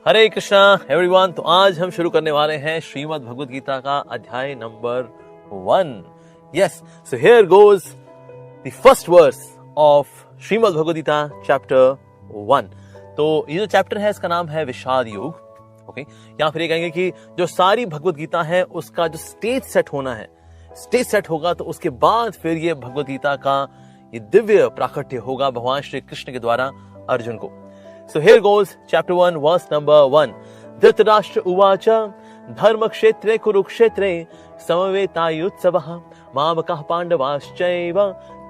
हरे Krishna everyone. तो आज हम शुरू करने वाले हैं श्रीमद् भगवद गीता का अध्याय number 1। Yes, so here goes the first verse of Shrimad Bhagavad Gita chapter 1। तो ये जो चैप्टर है इसका नाम है विषाद योग। ओके, या फिर ये कहेंगे कि जो सारी भगवद गीता है उसका जो स्टेज सेट होना है, स्टेज सेट होगा तो उसके बाद फिर ये भगवद गीता का ये दिव्य प्राकट्य होगा भगवान श्री कृष्ण के द्वारा अर्जुन को। So here goes chapter 1 verse number 1। Dhritarashtra उवाच धर्मक्षेत्रे कुरुक्षेत्रे समवेतायुत्सवः मामकः पांडवाश्चैव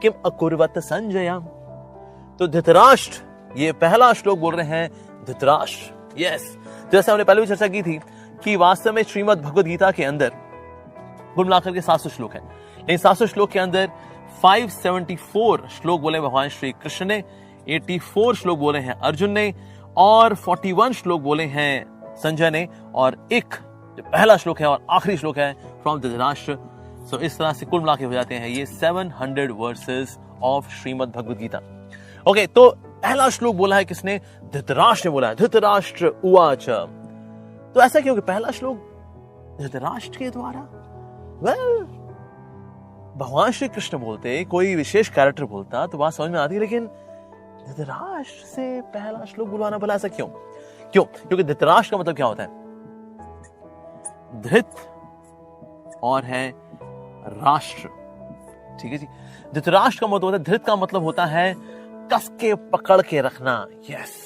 किम अकुर्वत संजय। तो धृतराष्ट्र, ये पहला श्लोक बोल रहे हैं धृतराष्ट्र। यस, जैसे हमने पहले भी चर्चा की थी कि वास्तव में श्रीमद् भगवद गीता के अंदर कुल मिलाकर के 700 श्लोक हैं, लेकिन 700 श्लोक के अंदर 574 श्लोक बोले भगवान श्री कृष्ण ने, 84 श्लोक बोले हैं अर्जुन ने और 41 श्लोक बोले हैं संजय ने, और एक जो पहला श्लोक है और आखिरी श्लोक है फ्रॉम धृतराष्ट्र। सो इस तरह से कुल मिला के हो जाते हैं ये 700 verses of Shrimad Bhagavad Gita. Okay, तो पहला श्लोक बोला है किसने? धृतराष्ट्र ने बोला है। धृतराष्ट्र उवाच। तो ऐसा क्यों कि पहला श्लोक धृतराष्ट्र के द्वारा? वेल, भगवान श्री कृष्ण बोलते, कोई विशेष कैरेक्टर बोलता तो बात समझ में आती, लेकिन धृतराष्ट्र से पहला श्लोक बुलवाना भला ऐसा क्यों? क्योंकि धृतराष्ट्र का मतलब क्या होता है? धृत और है राष्ट्र। ठीक है जी। धृतराष्ट्र का मतलब होता है, धृत का मतलब होता है कस के पकड़ के रखना। यस,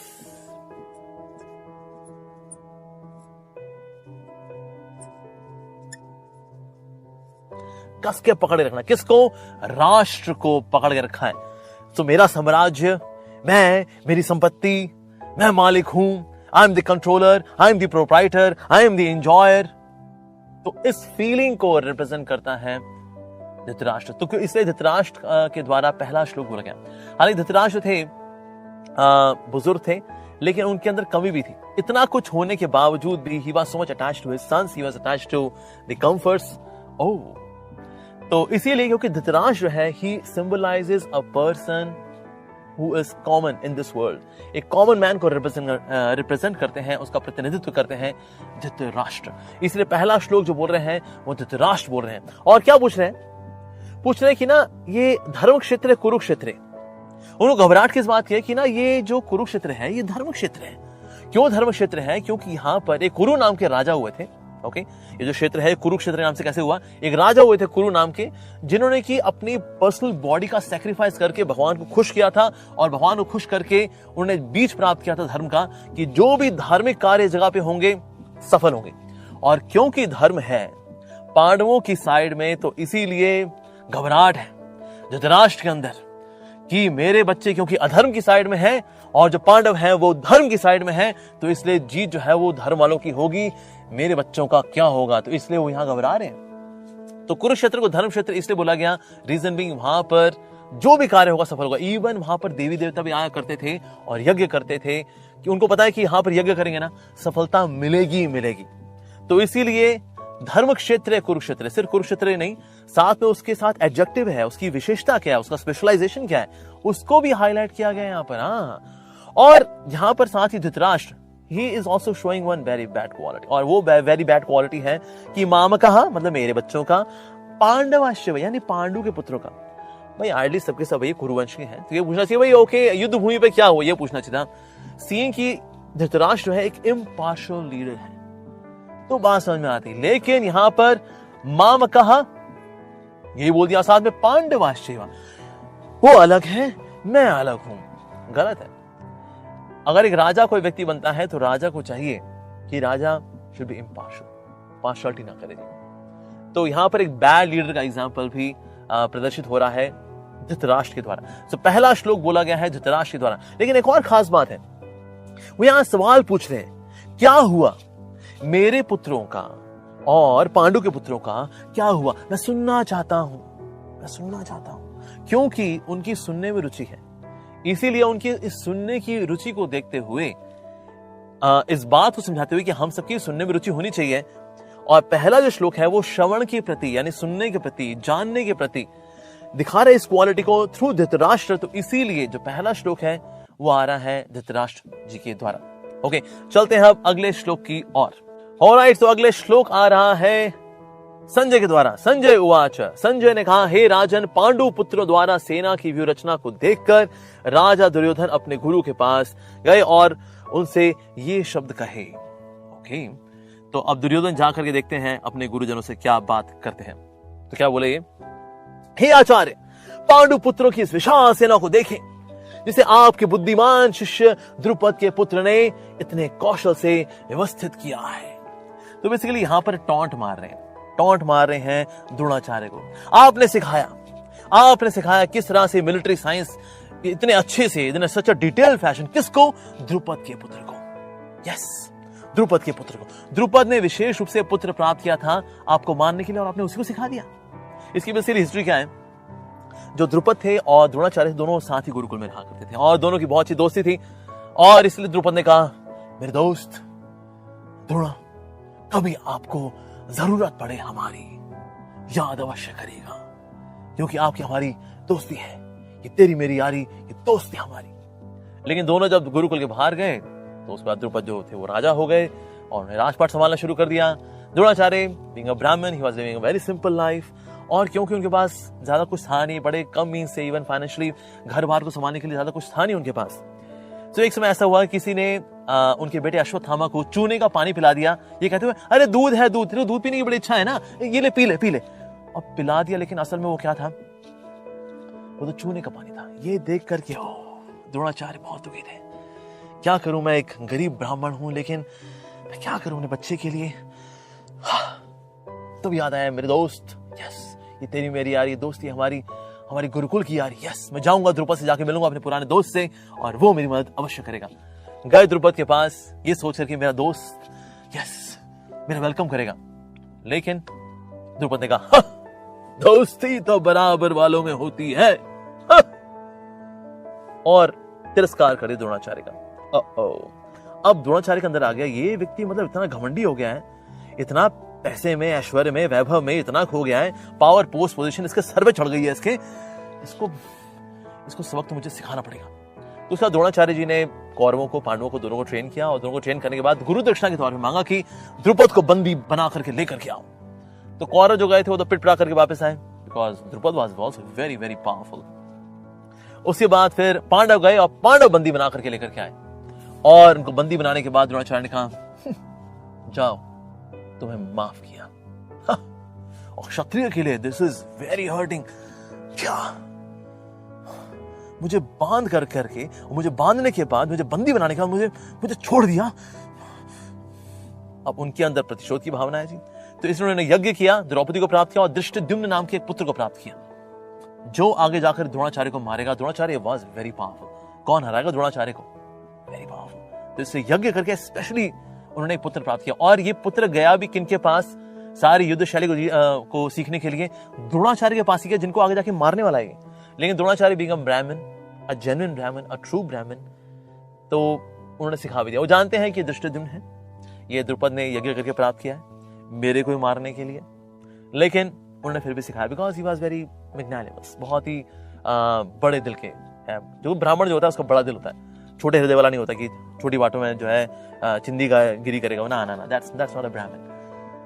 कस के पकड़े रखना। किसको? राष्ट्र को पकड़ के रखा है। तो मेरा साम्राज्य, मैं, मेरी संपत्ति, मैं मालिक हूं, I am the controller, I am the proprietor, I am the enjoyer. तो इस फीलिंग को रिप्रेजेंट करता है धृतराष्ट्र। तो इसलिए धृतराष्ट्र के द्वारा पहला श्लोक बोला गया। हालांकि धृतराष्ट्र थे, बुजुर्ग थे, लेकिन उनके अंदर कमी भी थी। इतना कुछ होने के बावजूद भी he was so much attached to his sons, he was attached to the comforts. Oh, तो इसीलिए क्योंकि धृतराष्ट्र है, he symbolizes a person who is common in this world। एक कॉमन मैन को रिप्रेजेंट करते हैं, उसका प्रतिनिधित्व करते हैं धृतराष्ट्र। इसलिए पहला श्लोक जो बोल रहे हैं वो धृतराष्ट्र बोल रहे हैं। और क्या पूछ रहे हैं? पूछ रहे हैं कि ना ये धर्म क्षेत्र है, कुरुक्षेत्र है। उनको घबराहट किस बात की है कि ना ये जो कुरुक्षेत्र है ये धर्म क्षेत्र है। क्यों धर्म क्षेत्र है? क्योंकि यहाँ पर एक कुरु नाम के राजा हुए थे। ओके, ये जो क्षेत्र है कुरुक्षेत्र नाम से कैसे हुआ? एक राजा हुए थे कुरु नाम के, जिन्होंने की अपनी पर्सनल बॉडी का सैक्रिफाइस करके भगवान को खुश किया था, और भगवान को खुश करके उन्होंने बीज प्राप्त किया था धर्म का, कि जो भी धार्मिक कार्य जगह पे होंगे सफल होंगे। और क्योंकि धर्म है पांडवों की साइड में, तो इसीलिए घबराहट है धृतराष्ट्र के अंदर कि मेरे बच्चे क्योंकि अधर्म की साइड में है और जो पांडव हैं वो धर्म की साइड में है, तो इसलिए जीत जो है वो धर्म वालों की होगी, मेरे बच्चों का क्या होगा? तो इसलिए वो यहां घबरा रहे हैं। तो कुरुक्षेत्र को धर्म क्षेत्र इसलिए बोला गया, रीजन बीइंग वहां पर जो भी कार्य होगा सफल होगा। इवन वहां पर देवी देवता भी आया करते थे और यज्ञ करते थे, कि उनको पता है कि यहां पर यज्ञ करेंगे ना सफलता मिलेगी मिलेगी। तो इसीलिए धर्म क्षेत्र है कुरुक्षेत्र। सिर्फ कुरुक्षेत्र ही नहीं, साथ में उसके साथ एडजेक्टिव है, उसकी विशेषता क्या है, उसका स्पेशलाइजेशन क्या है, उसको भी हाईलाइट किया गया यहाँ पर। हाँ, और यहाँ पर साथ ही Dhritarashtra, he is also showing one very bad quality, और वो very bad quality है कि मामकः मतलब मेरे बच्चों का, पांडवाश्चैव यानी पांडु के पुत्रों का। भाई आइडली सबके सब ये कुरुवंश के हैं, तो ये पूछना चाहिए भाई ओके युद्ध भूमि पे क्या हो, ये पूछना चाहिए था। सीइंग कि धृतराष्ट्र है एक इम्पार्शियल लीडर है, तो बात समझ में आती। लेकिन यहां पर मामकः यही बोल दिया, साथ में पांडवाश्चैव, वो अलग है मैं अलग हूं। गलत है। अगर एक राजा कोई व्यक्ति बनता है तो राजा को चाहिए कि राजा शुड बी इम्पार्शियल, पार्शियलिटी ना करे। तो यहां पर एक बैड लीडर का एग्जांपल भी प्रदर्शित हो रहा है धृतराष्ट्र के द्वारा। तो पहला श्लोक बोला गया है धृतराष्ट्र के द्वारा। लेकिन एक और खास बात है, वो यहां सवाल पूछ रहे हैं, क्या हुआ मेरे पुत्रों का और पांडु के पुत्रों का क्या हुआ? मैं सुनना चाहता हूं, मैं सुनना चाहता हूं। क्योंकि उनकी सुनने में रुचि है, इसीलिए उनकी इस सुनने की रुचि को देखते हुए, इस बात को समझाते हुए कि हम सबकी सुनने में रुचि होनी चाहिए। और पहला जो श्लोक है वो श्रवण के प्रति यानी सुनने के प्रति, जानने के प्रति दिखा रहे इस क्वालिटी को थ्रू धृतराष्ट्र। तो इसीलिए जो पहला श्लोक है वो आ रहा है धृतराष्ट्र जी के द्वारा। ओके, चलते हैं अब अगले श्लोक की ओर। ऑलराइट, तो अगले श्लोक आ रहा है संजय के द्वारा। संजय उवाच, संजय ने कहा, हे राजन, पांडु पुत्रों द्वारा सेना की व्यू रचना को देखकर राजा दुर्योधन अपने गुरु के पास गए और उनसे ये शब्द कहे। ओके, तो अब दुर्योधन जाकर के देखते हैं अपने गुरुजनों से क्या बात करते हैं। तो क्या बोले ये, हे आचार्य, पांडु पुत्रों की इस विशाल सेना को देखें जिसे आपके बुद्धिमान शिष्य द्रुपद के पुत्र ने इतने कौशल से व्यवस्थित किया है। तो बेसिकली यहां पर टॉन्ट मार रहे हैं द्रोणाचार्य को। आपने सिखाया किस तरह से मिलिट्री साइंस इतने अच्छे से, इतने सच अ डिटेल फैशन। किसको? द्रुपद के पुत्र को। यस, द्रुपद के पुत्र को। द्रुपद ने विशेष रूप से पुत्र प्राप्त किया था आपको मारने के लिए और आपने उसी को सिखा दिया। इसकी बेसिकली हिस्ट्री क्या है, जो द्रुपद थे और द्रोणाचार्य दोनों साथ ही गुरुकुल में रहा करते थे और दोनों की बहुत अच्छी दोस्ती थी। और इसलिए द्रुपद ने कहा, मेरे दोस्त द्रोण, कभी आपको जरूरत पड़े हमारी याद अवश्य करेगा, क्योंकि आपकी हमारी दोस्ती है। ये तेरी मेरी यारी, ये दोस्ती हमारी। लेकिन दोनों जब गुरुकुल के बाहर गए तो उसके बाद द्रुपद जो थे वो राजा हो गए और उन्हें राजपाट संभालना शुरू कर दिया। द्रोणाचार्य बीइंग अ ब्राह्मण, he was living a very simple life. और क्योंकि उनके पास ज्यादा कुछ था नहीं, बड़े कम मीन्स से, इवन फाइनेंशियली घर बार को संभालने के लिए ज्यादा कुछ था नहीं उनके पास। तो एक समय ऐसा हुआ, किसी ने उनके बेटे अश्वत्थामा को चूने का पानी पिला दिया, ये कहते हुए, अरे दूध है, दूध पीने की बड़ी इच्छा है ना, ये ले पी ले। और पिला दिया, लेकिन असल में वो क्या था, वो तो चूने का पानी था। ये देख करके द्रोणाचार्य बहुत दुखी थे। क्या करूं, मैं एक गरीब ब्राह्मण हूं, लेकिन मैं क्या करूं अपने बच्चे के लिए। तब याद आया, मेरे दोस्त, यस, ये तेरी मेरी यारी, दोस्ती हमारी गुरुकुल की यारी। यस, मैं जाऊंगा द्रुपद से, जाके मिलूंगा अपने पुराने दोस्त से और वो मेरी मदद अवश्य करेगा। गए द्रुपद के पास, ये सोचकर कि मेरा दोस्त यस मेरा वेलकम करेगा। लेकिन द्रुपद ने कहा, दोस्ती तो बराबर वालों में होती है, और तिरस्कार कर दिया द्रोणाचार्य का। अब द्रोणाचार्य के अंदर आ गया, ये व्यक्ति मतलब इतना घमंडी हो गया है, इतना पैसे में, ऐश्वर्य में, वैभव में इतना खो गया है, पावर, पोस्ट, पोजीशन इसके सर पे चढ़ गई है। इसको सबक तो मुझे सिखाना पड़ेगा। तो उसका द्रोणाचार्य जी ने कौरवों को, पांडवों को, दोनों को ट्रेन किया और दोनों को ट्रेन करने के बाद गुरु दक्षिणा के तौर पर मांगा कि द्रुपद को बंदी बना करके लेकर के आओ। तो कौरव जो गए थे वो तो पिट पड़ा करके वापस आए, because Drupad was also very very powerful. उसके बाद फिर पांडव गए और पांडव बंदी बना करके लेकर के आए, और उनको बंदी बनाने के बाद द्रोणाचार्य ने कहा, जाओ, तुम्हें माफ किया। और क्षत्रिय के लिए दिस इज वेरी हर्टिंग। क्या मुझे बांध करके, मुझे बांधने के बाद, मुझे बंदी बनाने के बाद मुझे छोड़ दिया। अब उनके अंदर प्रतिशोध की भावना है जी। तो इसलिए उन्होंने यज्ञ किया, द्रौपदी को प्राप्त किया और दृष्टद्युम्न नाम के एक पुत्र को प्राप्त किया, जो आगे जाकर द्रोणाचार्य को मारेगा। Dronacharya was very powerful. कौन हराएगा द्रोणाचार्य को? Very powerful. तो इससे यज्ञ करके स्पेशली उन्होंने एक पुत्र प्राप्त किया। और ये पुत्र गया भी किनके पास? सारी युद्ध शैली को सीखने के लिए द्रोणाचार्य के पास ही गया, जिनको आगे जाके मारने वाला है। लेकिन द्रोणाचार्य बीइंग अ ब्राह्मण, अ जेन्युइन ब्राह्मण, अ ट्रू ब्राह्मण, तो उन्होंने सिखा भी दिया। वो जानते हैं कि दृष्टद्युम्न है, ये द्रुपद ने यज्ञ करके प्राप्त किया है मेरे को मारने के लिए, लेकिन उन्होंने फिर भी सिखाया, because he was very magnanimous, बहुत ही बड़े दिल के। जो ब्राह्मण जो होता है उसका बड़ा दिल होता है, छोटे हृदय वाला नहीं होता कि छोटी बातों में जो है चिंदी का गिरी करेगा। ना, दैट्स नॉट अ ब्राह्मण।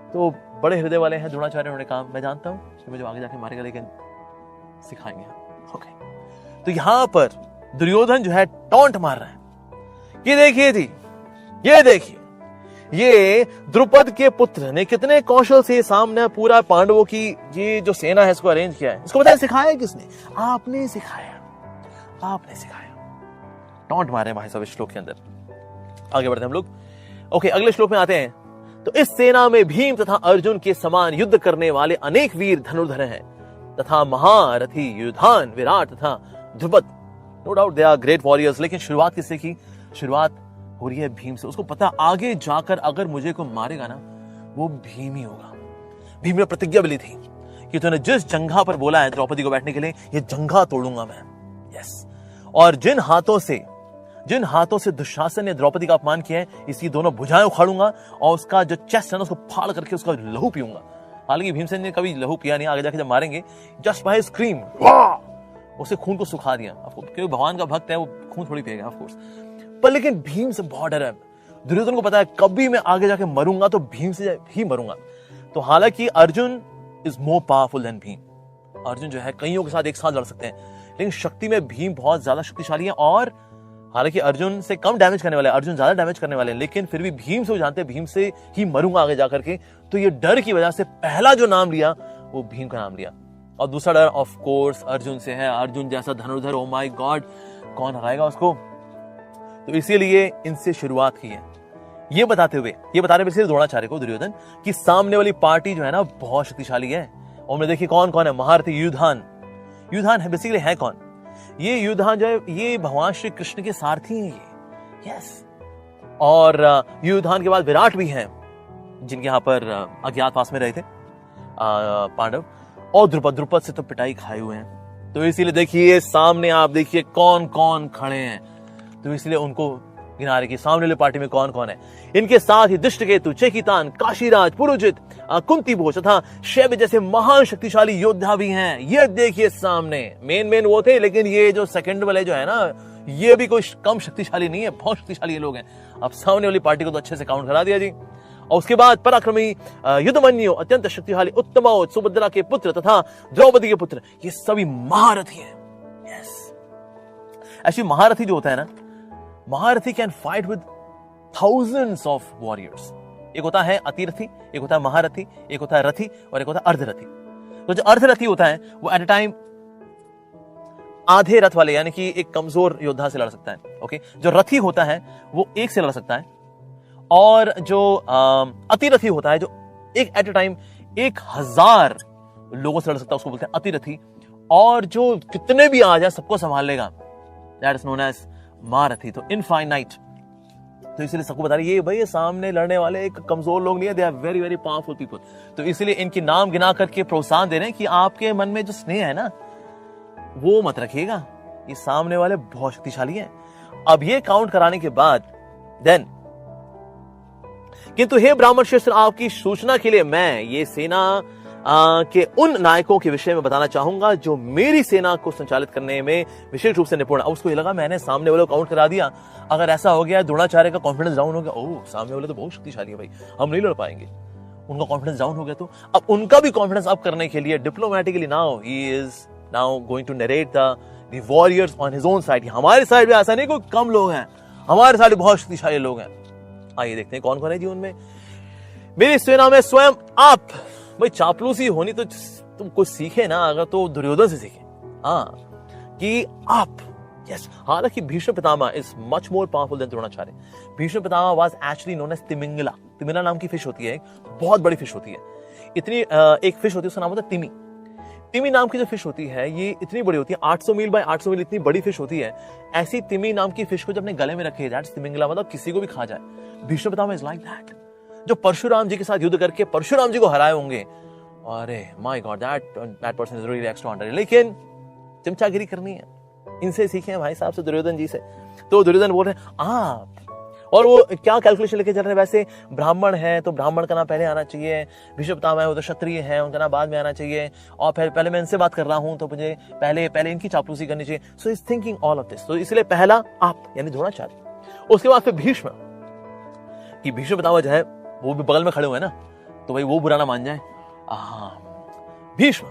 तो बड़े हृदय वाले हैं द्रोणाचार्य। उन्होंने कहा, मैं जानता हूं कि मुझे आगे जाके मारेगा, लेकिन सिखाएंगे। ओके, तो यहां पर दुर्योधन जो है टॉन्ट मार रहा है कि देखिए जी, ये देखिए, ये द्रुपद के पुत्र ने कितने कौशल से सामने पूरा पांडवों की ये जो सेना है इसको अरेंज किया है। इसको बताया सिखाया किसने? आपने सिखाया। टॉन्ट मारे भाई साहब इस श्लोक के अंदर। आगे बढ़ते हैं हम लोग। ओके, अगले श्लोक में आते हैं। तो इस सेना में भीम तथा अर्जुन के समान युद्ध करने वाले अनेक वीर धनुर्धर हैं, तथा महारथी युधान, विराट तथा Drupad. No doubt they are great warriors. लेकिन शुरुआत किससे की? शुरुआत हो रही है भीम से। उसको पता आगे जाकर अगर मुझे को मारेगा ना, वो भीम ही होगा। भीम ने प्रतिज्ञा भी ली थी कि तूने जिस जंघा पर बोला है द्रौपदी को बैठने के लिए, ये जंघा तोड़ूंगा मैं। यस। और जिन हाथों से दुशासन ने द्रौपदी का अपमान किया है, इसकी दोनों भुजाएं उखाड़ूंगा और उसका जो चेस्ट है ना, उसको फाड़ करके उसका लहू पीऊंगा। हालांकि भीमसेन ने कभी लहू पिया नहीं, आगे जाके जब मारेंगे, जस्ट बाय स्क्रीम उसे खून को सुखा दिया। क्योंकि भगवान का भक्त है, वो खून थोड़ी पिएगा ऑफ कोर्स, पर लेकिन भीम से बहुत डर है। दुर्योधन को पता है कभी मैं आगे जाके मरूंगा तो भीम से ही मरूंगा। तो हालांकि Arjun is more powerful then Bhim. Arjun जो है कईयों के साथ एक साथ लड़ सकते हैं, लेकिन शक्ति में भीम बहुत ज्यादा शक्तिशाली है। और हालांकि अर्जुन से कम डैमेज करने वाले, अर्जुन ज्यादा डैमेज करने वाले हैं, लेकिन फिर भी भीम से वो जानते हैं भीम से ही मरूंगा आगे जाकर के। तो ये डर की वजह से पहला जो नाम लिया वो भीम का नाम लिया। और दूसरा डर ऑफ कोर्स अर्जुन से है। अर्जुन जैसा धनुर्धर, ओ माय गॉड, कौन हराएगा उसको। तो इसीलिए इनसे शुरुआत की है। ये बता रहे हुए द्रोणाचार्य को दुर्योधन कि सामने वाली पार्टी जो है ना बहुत शक्तिशाली है। और मैं देखिए कौन कौन है। महारथी युधान है, बेसिकली है कौन ये युधान जो है, ये भगवान श्री कृष्ण के सारथी हैं ये। यस। और युधान के बाद विराट भी हैं, जिनके यहाँ पर अज्ञातवास में रहे थे पांडव। और द्रुपद से तो पिटाई खाए हुए हैं। तो इसीलिए देखिए सामने आप देखिए कौन कौन खड़े हैं। तो इसलिए उनको गिना रहे कि सामने वाली पार्टी में कौन कौन है। इनके साथ ही दृष्टकेतु, चेकितान, काशीराज, पुरुजित, कुंती भोज तथा शैब्य जैसे महान शक्तिशाली योद्धा भी हैं। ये देखिए सामने मेन वो थे, लेकिन ये जो सेकंड वाले जो है ना, ये भी कोई कम शक्तिशाली नहीं है, बहुत शक्तिशाली ये लोग हैं। अब सामने वाली पार्टी को तो अच्छे से काउंट करा दिया जी। और उसके बाद पराक्रमी युद्धमन्यु, अत्यंत शक्तिशाली उत्तमा, सुभद्रा के पुत्र तथा द्रौपदी के पुत्र, ये सभी महारथी हैं। यस। ऐसी महारथी जो होता है ना, महारथी can fight with thousands of warriors. एक होता है अतिरथी, एक होता है महारथी, एक होता है रथी और एक होता है अर्धरथी। तो जो अर्धरथी होता है वो एट अ टाइम आधे रथ वाले यानी कि एक कमजोर योद्धा से लड़ सकता है। ओके। जो रथी होता है वो एक से लड़ सकता है। और जो अतिरथी होता है जो एक एट अ टाइम 1000 लोगों से लड़ सकता है, उसको बोलते हैं अतिरथी। और जो कितने भी आ जाए सबको संभाल लेगा, दैट इज नोन एज महारथी। तो इनफाइनाइट। तो इसलिए सबको बता रही है भाई ये सामने लड़ने वाले एक कमजोर लोग नहीं है, they are very very powerful people. तो इसलिए इनकी नाम गिना करके प्रोत्साहन दे रहे हैं कि आपके मन में जो स्नेह है ना वो मत रखिएगा, ये सामने वाले बहुत शक्तिशाली हैं। अब ये काउंट कराने के बाद देन, किंतु हे ब्राह्मण श्रेष्ठ, आपकी सूचना के लिए मैं ये सेना के उन नायकों के विषय में बताना चाहूंगा जो मेरी सेना को संचालित करने में विशेष रूप से निपुण। अब उसको ये लगा मैंने सामने वाले को काउंट करा दिया, अगर ऐसा हो गया द्रोणाचार्य का कॉन्फिडेंस डाउन हो गया, ओह सामने वाले तो बहुत शक्तिशाली है भाई, हम नहीं लड़ पाएंगे, उनका कॉन्फिडेंस डाउन हो गया। तो अब उनका भी कॉन्फिडेंस अप करने के लिए diplomatically now he is now going to narrate the warriors on his own side. हमारे साइड भी ऐसा नहीं कोई कम लोग हैं, हमारे साइड बहुत शक्तिशाली लोग हैं। आइए देखते हैं कौन कौन है जी उनमें। मेरी सेना में स्वयं आप। भाई चापलूसी होनी तो तुम कुछ सीखे ना, अगर तो दुर्योधन से सीखे। हाँ कि आप। यस। हालांकि Bhishma Pitamah is much more powerful than Dronacharya. Bhishma Pitamah was actually known as Timingala. Timingala नाम की फिश होती है, एक बहुत बड़ी फिश होती है। इतनी एक फिश होती है उसका नाम होता है तिमी। तिमी नाम की जो फिश होती है ये इतनी बड़ी होती है, 800 मील बाय 800 मील इतनी बड़ी फिश होती है। ऐसी तिमी नाम की फिश को जब अपने गले में रखे दैट्स तिमिंगला, मतलब किसी को भी खा जाए। Bhishma Pitamah is like that, जो परशुराम जी के साथ युद्ध करके परशुराम जी को हराए होंगे। अरे my God, that person is really extraordinary. लेकिन चमचागिरी करनी है, इनसे सीखे हैं भाई साहब से, दुर्योधन जी से। तो दुर्योधन बोल रहे हैं आप, और वो क्या कैलकुलेशन लेके चल रहे हैं, वैसे ब्राह्मण है तो ब्राह्मण का नाम पहले आना चाहिए, भीष्म पितामह है वो तो क्षत्रिय है, उनका नाम बाद में आना चाहिए, और फिर पहले मैं इनसे बात कर रहा हूं तो मुझे पहले इनकी चापलूसी करनी चाहिए। So is thinking all of this. तो इसलिए पहला आप यानी द्रोणाचार्य, उसके बाद फिर भीष्म, कि भीष्म पितामह जो है वो भी बगल में खड़े हुए ना, तो भाई वो बुरा ना मान जाए। भीष्म,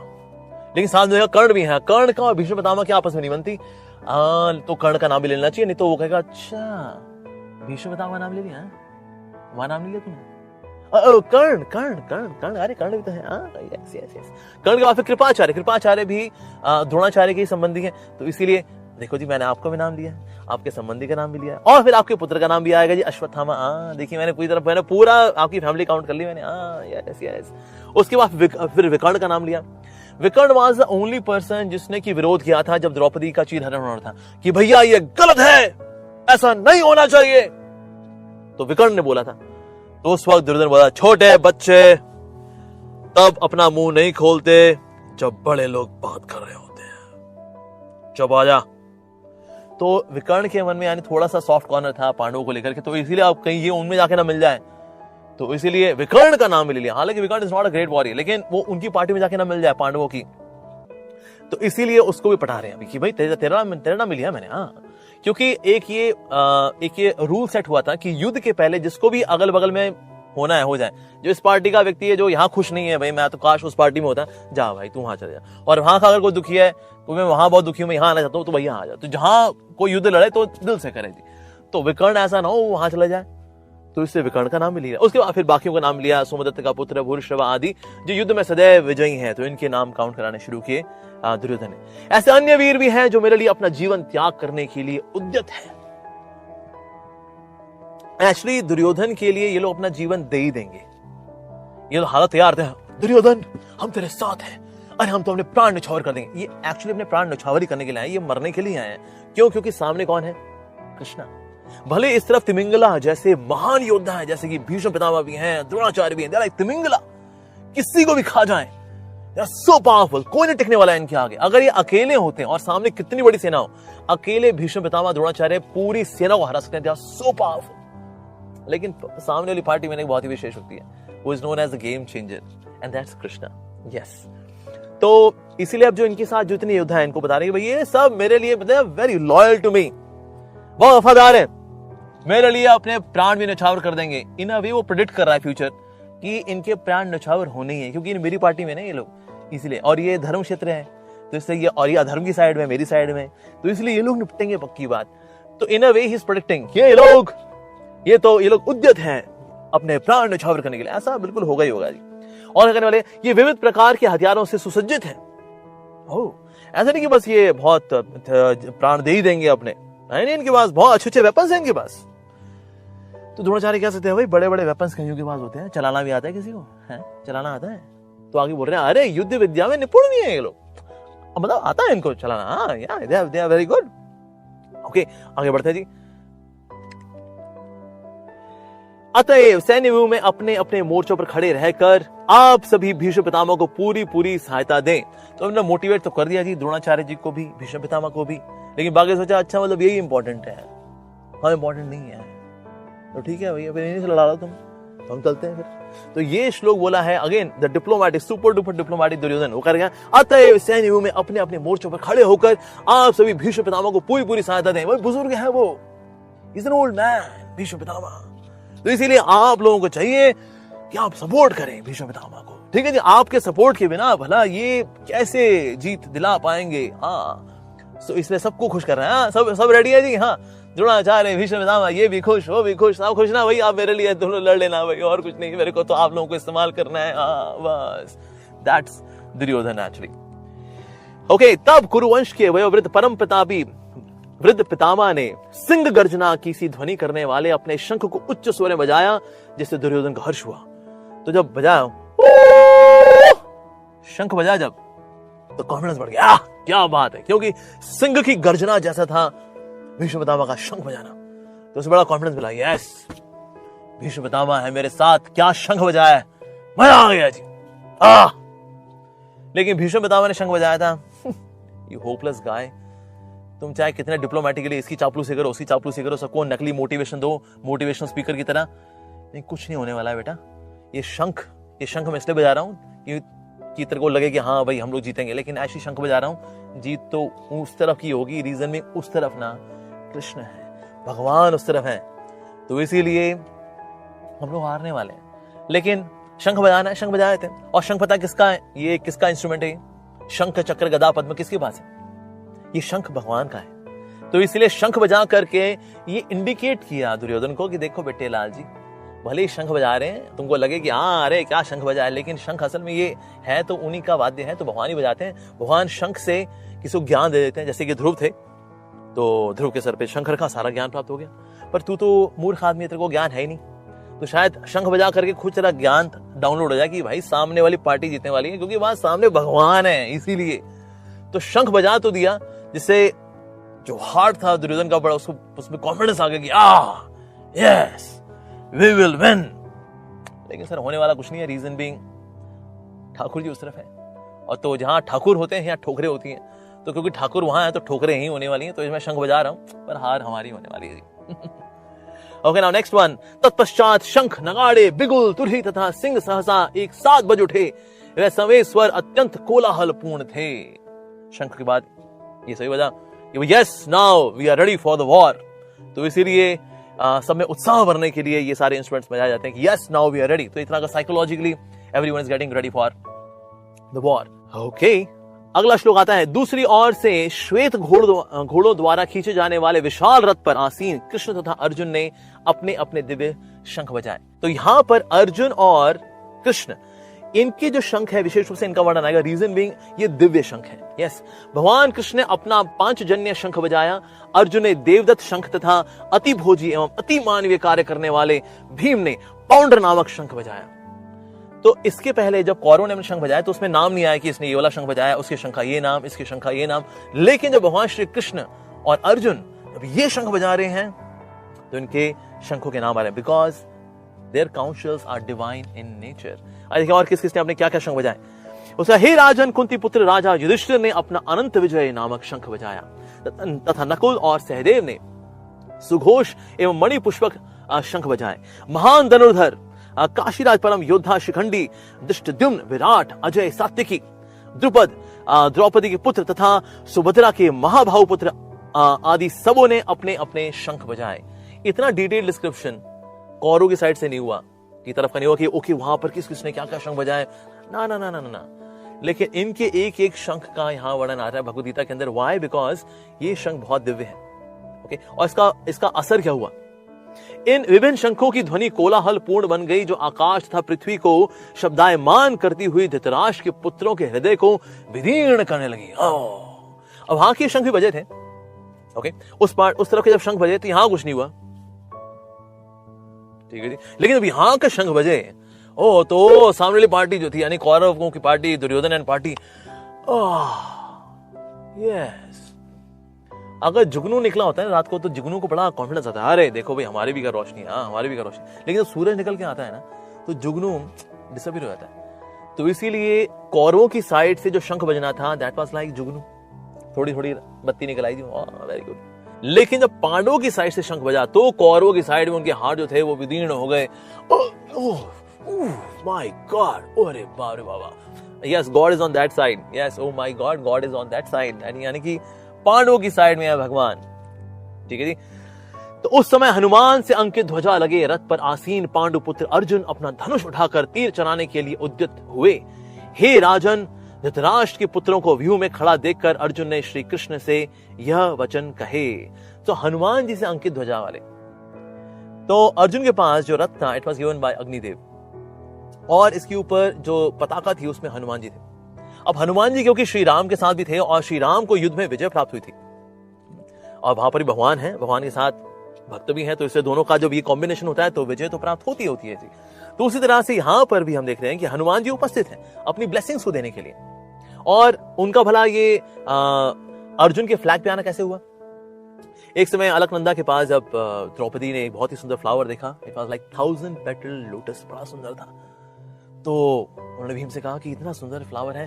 लेकिन साथ में कर्ण भी है। कर्ण का और भीष्म पितामह की आपस में नहीं बनती, तो कर्ण का नाम भी लेना चाहिए, नहीं तो वो कहेगा अच्छा भीष्म पितामह नाम ले लिया, वहां नाम नहीं लिया तुमने। कर्ण कर्ण कर्ण कर्ण, अरे कर्ण भी तो है। Yes yes yes. कर्ण के बाद फिर कृपाचार्य। कृपाचार्य भी द्रोणाचार्य के संबंधी है। तो इसीलिए देखो जी मैंने आपका भी नाम लिया है, आपके संबंधी का नाम भी लिया है, और फिर आपके पुत्र का नाम भी आएगा जी अश्वत्थामा। देखिए मैंने पूरा आपकी फैमिली काउंट कर ली मैंने। Yes yes. उसके बाद फिर विकर्ण का नाम लिया। विकर्ण वाज द ओनली पर्सन जिसने की विरोध किया था जब द्रौपदी का चीरहरण होना था कि भैया ये गलत है, ऐसा नहीं होना चाहिए। तो विकर्ण ने बोला था। तो उस वक्त दुर्योधन बोला छोटे बच्चे तब अपना मुंह नहीं खोलते जब बड़े लोग बात कर रहे होते हैं, चुप आ जा। तो विकर्ण के मन में यानी थोड़ा सा सॉफ्ट कॉर्नर था पांडवों को लेकर के, तो इसलिए आप कहीं ये उनमें जाके ना मिल जाए, तो इसीलिए विकर्ण का नाम ले लिया। हालांकि विकर्ण is not a great warrior, लेकिन वो उनकी पार्टी में जाके ना मिल जाए पांडवों की। तो इसीलिए उसको भी पढ़ा रहे हैं अभी कि भाई तेरा नाम लिया मैंने। हाँ, क्योंकि एक ये रूल सेट हुआ था कि युद्ध के पहले जिसको भी अगल बगल में होना है हो जाए। जो इस पार्टी का व्यक्ति है जो यहाँ खुश नहीं है, भाई मैं तो काश उस पार्टी में होता, जा भाई तू वहां चले जा। और वहां का अगर कोई दुखी है तो मैं वहां बहुत दुखी हूं, मैं यहाँ आना चाहता हूँ, तो भैया आ जा। तो जहां कोई युद्ध लड़े तो दिल से करे जी। तो विकर्ण ऐसा ना हो वहां चला जाए, तो इससे विकर्ण का नाम भी लिया। उसके बाद फिर बाकियों का नाम लिया, सोमदत्त का पुत्र भूरिश्रवा आदि जो युद्ध में सदैव विजयी हैं, तो इनके नाम काउंट कराने शुरू किए दुर्योधन ने। ऐसे अन्य वीर भी हैं जो मेरे लिए अपना जीवन त्याग करने के लिए उद्यत है। एक्चुअली दुर्योधन के लिए ये लोग अपना जीवन दे ही देंगे। ये लोग हालत तैयार थे, दुर्योधन हम तेरे साथ हैं, अरे हम तो अपने प्राण निछावर कर देंगे। ये एक्चुअली अपने प्राण निछावर ही करने के लिए आए, ये मरने के लिए आए हैं। क्यों? क्योंकि सामने कौन है? कृष्णा। भले इस तरफ तिमिंगला जैसे महान योद्धा है, जैसे कि भीष्म पितामह भी हैं, द्रोणाचार्य भी हैं, तिमिंगला किसी को भी खा जाए, सो पावरफुल, कोई नहीं टिकने वाला है इनके आगे। अगर ये अकेले होते हैं और सामने कितनी बड़ी सेना हो, अकेले भीष्म पितामह द्रोणाचार्य पूरी सेना को हरा सकते हैं, सो पावरफुल। लेकिन सामने वाली पार्टी में एक बहुत ही विशेष होती है, वो is known as the game changer, and that's Krishna. Yes, तो इसीलिए अब जो इनके साथ जो इतने योद्धा है इनको बता रहे हैं भाई ये सब मेरे लिए वेरी लॉयल टू मी, बहुत वफादार है, मेरे लिए अपने प्राण भी न्यौछावर कर देंगे। इन अ वे वो प्रेडिक्ट कर रहा है फ्यूचर कि इनके प्राण न्यौछावर होने ही है, क्योंकि मेरी पार्टी में ना ये लोग, इसलिए। और ये धर्म क्षेत्र है तो इसलिए ये, और ये अधर्म की साइड में, मेरी साइड में, तो इसलिए ये लोग निपटेंगे, पक्की बात। तो इन अ वे ही इज प्रेडिक्टिंग ये लोग उद्यत हैं अपने प्राण न्यौछावर करने के लिए। ऐसा बिल्कुल होगा ही होगा जी। और कहने वाले ये विविध प्रकार के हथियारों से सुसज्जित है। ऐसा नहीं कि बस ये बहुत प्राण दे ही देंगे अपने, नहीं, इनके पास बहुत अच्छे अच्छे वेपन्स हैं इनके पास। तो द्रोणाचार्य कह सकते हैं भाई बड़े बड़े वेपन्स कईयों के पास होते हैं, चलाना भी आता है किसी को, है चलाना आता है। तो आगे बोल रहे हैं अरे युद्ध विद्या में निपुण भी है ये लोग, मतलब आता है इनको चलाना। हाँ यार, they are very good. Okay, आगे बढ़ते हैं जी। अतएव सैन्य व्यूह में अपने अपने मोर्चों पर खड़े रहकर आप सभी भीष्म पितामह को पूरी पूरी सहायता दें। तो हमने मोटिवेट तो कर दिया जी द्रोणाचार्य जी को भी, भीष्म पितामह को भी, लेकिन बाकी सोचा अच्छा मतलब यही इंपॉर्टेंट है, हाँ इंपॉर्टेंट नहीं है तो ठीक है भैया, फिर इन्हीं से लड़ा लो तुम, तो हम चलते हैं फिर। तो ये श्लोक बोला है again the diplomatic, super duper diplomatic Duryodhan. वो कर गया अतएव सैन्य व्यूह में अपने अपने मोर्चों पर खड़े होकर आप सभी भीष्म पितामह को पूरी पूरी सहायता दें। वो बुजुर्ग है, वो is an old man Bhishma Pitamah, तो इसीलिए आप लोगों को चाहिए कि आप सपोर्ट करें भीष्म पितामह को। ठीक है जी, आपके सपोर्ट के बिना भला ये कैसे जीत दिला पाएंगे। हाँ, तो इसलिए सबको खुश कर रहे हैं। हाँ, सब रेडी है जी। हाँ, द्रोणाचार्य भीष्म पितामह ये भी खुश, वो भी खुश, सब खुश ना भाई, आप मेरे लिए दोनों लड़ लेना भाई, और कुछ नहीं, मेरे को तो आप लोगों को इस्तेमाल करना है। हाँ बस, दैट्स दुर्योधन एक्चुअली। ओके, तब कुरुवंश के वयोवृद्ध परम प्रतापी वृद्ध पितामह ने सिंह गर्जना की सी ध्वनि करने वाले अपने शंख को उच्च स्वर में बजाया, जिससे दुर्योधन को हर्ष हुआ। तो जब बजाया, शंख बजाया जब, तो कॉन्फिडेंस बढ़ गया। क्या बात है, क्योंकि सिंह की गर्जना जैसा था भीष्म पितामह का शंख बजाना, तो उसे बड़ा कॉन्फिडेंस मिला। यस, भीष्म पितामह है मेरे साथ, क्या शंख बजाया, मजा आ गया जी। लेकिन भीष्म पितामह ने शंख बजाया था। यू होपलेस गाय, तुम चाहे कितने डिप्लोमेटिकली इसकी चापलूसी करो, उसकी चापलूसी करो, सबको नकली मोटिवेशन दो, मोटिवेशनल स्पीकर की तरह, नहीं कुछ नहीं होने वाला है बेटा। ये शंख मैं इसलिए बजा रहा हूं कि तेरे को लगे कि हाँ भाई हम लोग जीतेंगे, लेकिन ऐसी शंख बजा रहा हूं, जीत तो उस तरफ की होगी, रीजन में उस तरफ ना, कृष्ण है, भगवान उस तरफ है, तो इसीलिए हम लोग हारने वाले हैं। लेकिन शंख बजाना है, शंख बजाए थे। और शंख पता किसका है, ये किसका इंस्ट्रूमेंट है? शंख चक्र गदा पद्म किसके पास है? ये शंख भगवान का है। तो इसलिए शंख बजा करके ये इंडिकेट किया दुर्योधन को कि देखो बेटे लाल जी, भले ही शंख बजा रहे हैं, तुमको लगे कि हाँ अरे क्या शंख बजाए, लेकिन शंख असल में ये है तो उन्हीं का वाद्य है, तो भगवान ही बजाते हैं। भगवान शंख से किसी को ज्ञान दे देते हैं। जैसे कि ध्रुव थे, तो ध्रुव के सर पे शंख रखा, सारा ज्ञान प्राप्त हो गया। पर तू तो मूर्ख आदमी है, तेरे को ज्ञान है ही नहीं, तो शायद शंख बजा करके खुद तेरा ज्ञान डाउनलोड हो जाए कि भाई सामने वाली पार्टी जीतने वाली है, क्योंकि वहां सामने भगवान है। इसीलिए तो शंख बजा तो दिया, जिससे जो हार्ट था दुर्योधन का बड़ा, उसको उसमें कॉन्फिडेंस आ गया कि यस वी विल विन। लेकिन सर होने वाला कुछ नहीं है, रीजन बीइंग ठाकुर जी उस तरफ है, और तो जहां ठाकुर होते हैं यहाँ ठोकरें होती हैं, तो क्योंकि ठाकुर वहां है तो ठोकरें ही होने वाली हैं। तो इसमें शंख बजा रहा हूं, पर हार हमारी होने वाली है जी। Okay, now next one. तत्पश्चात शंख, नगाड़े, बिगुल, तुरही तथा सिंह सहसा एक साथ बज उठे। वे सवे स्वर अत्यंत कोलाहल पूर्ण थे। शंख के बाद ये सभी बजा कि yes now we are ready for the war. तो इसीलिए सब में उत्साह भरने के लिए ये सारे इंस्ट्रूमेंट्स बजाए जाते हैं कि yes now we are ready. तो इतना का psychologically everyone is getting ready for the war. Okay, अगला श्लोक आता है, दूसरी ओर से श्वेत घोड़ों द्वारा खींचे जाने वाले विशाल रथ पर आसीन कृष्ण तथा अर्जुन ने अपने अपने दिव्य शंख बजाए। तो यहां पर अर्जुन और कृष्ण इनके जो शंख है विशेष रूप से इनका वर्णन आएगा, रीजन बीइंग ये दिव्य शंख है। यस, भगवान कृष्ण ने अपना पांचजन्य शंख बजाया, अर्जुन ने देवदत्त शंख तथा अति भोजी एवं अति मानवीय कार्य करने वाले भीम ने पाउंडर नामक शंख बजाया। तो इसके पहले जब कौरवों ने अपने शंख बजाया तो उसमें नाम नहीं आया कि इसने ये वाला शंख बजाया, उसके शंख का ये नाम, इसके शंख का ये नाम। लेकिन जब भगवान श्री कृष्ण और अर्जुन जब ये शंख बजा रहे हैं तो इनके शंखों के नाम आ रहे हैं, because their counsels are divine in nature. देखिए और किस किसने अपने क्या क्या शंख बजाए। उसका हे राजन कुंती पुत्र राजा युधिष्ठिर ने अपना अनंत विजय नामक शंख बजाया तथा नकुल और सहदेव ने सुघोष एवं मणिपुष्पक शंख बजाए। महान धनुर्धर काशीराज परम योद्धा शिखंडी दृष्टद्युम्न विराट अजय सात्विकी द्रुपद द्रौपदी के पुत्र तथा सुभद्रा के महाभाव पुत्र आदि सबों ने अपने अपने शंख बजाए। इतना डिटेल डिस्क्रिप्शन कौरवों की साइड से नहीं हुआ, की तरफ का नहीं हुआ कि ओके वहां पर किस किसने क्या क्या शंख बजाए, ना ना ना ना ना। लेकिन इनके एक एक शंख का यहां वर्णन आ रहा है भगवद गीता के अंदर। वाई? बिकॉज ये शंख बहुत दिव्य है। ओके, और इसका असर क्या हुआ? इन विभिन्न शंखों की ध्वनि कोलाहल पूर्ण बन गई जो आकाश तथा पृथ्वी को शब्दायमान करती हुई धृतराष्ट्र के पुत्रों के हृदय को विदीर्ण करने लगी। अब वहां के शंख भी बजे थे, ओके, उस तरफ के जब शंख बजे तो यहां कुछ नहीं हुआ, ठीक है जी। लेकिन अब यहां का शंख बजे तो सामने वाली पार्टी जो थी यानी कौरवों की party, Duryodhan and party, yes, अगर जुगनू निकला होता है रात को तो जुगनू को बड़ा कॉन्फिडेंस आता है, अरे देखो भाई हमारी भी का रोशनी, हाँ हमारी भी का रोशनी। लेकिन जब सूरज निकल के आता है ना तो जुगनू डिसअपीयर हो जाता है। तो इसीलिए कौरवों की साइड से जो शंख बजना था दैट वाज लाइक जुगनू, थोड़ी थोड़ी बत्ती निकल आई थी, वेरी गुड। लेकिन जब पांडवों की साइड से शंख बजा तो कौरवों की साइड में उनके हाथ जो थे वो विदीर्ण हो गए। माय गॉड, अरे बाप रे बाबा, yes God is on that side, yes oh my God, God is on that side, यानी कि पांडवों की साइड में है भगवान, ठीक है जी। तो उस समय हनुमान से अंकित ध्वजा लगे रथ पर आसीन पांडु पुत्र अर्जुन अपना धनुष उठाकर तीर चलाने के लिए उद्यत हुए। हे राजन, धृतराष्ट्र के पुत्रों को व्यू में खड़ा देखकर अर्जुन ने श्री कृष्ण से यह वचन कहे। तो हनुमान जी से अंकित ध्वजा वाले, तो अर्जुन के पास जो रथ था it was given by Agnidev, और इसके ऊपर जो पताका थी उसमें हनुमान जी थे। अब हनुमान जी क्योंकि श्री राम के साथ भी थे और श्री राम को युद्ध में विजय प्राप्त हुई थी, और वहां पर भी भगवान है, भगवान के साथ भक्त भी हैं, तो इससे दोनों का जब ये कॉम्बिनेशन होता है तो विजय तो प्राप्त होती है जी। तो उसी तरह से यहां पर भी हम देख रहे हैं कि हनुमान जी उपस्थित हैं अपनी ब्लेसिंग्स को देने के लिए। और उनका भला ये अर्जुन के फ्लैग पे आना कैसे हुआ? एक समय अलकनंदा के पास जब द्रौपदी ने एक बहुत ही सुंदर फ्लावर देखा, it was like 1000 petal lotus, बड़ा सुंदर था। तो उन्होंने भीम से कहा कि इतना सुंदर फ्लावर है,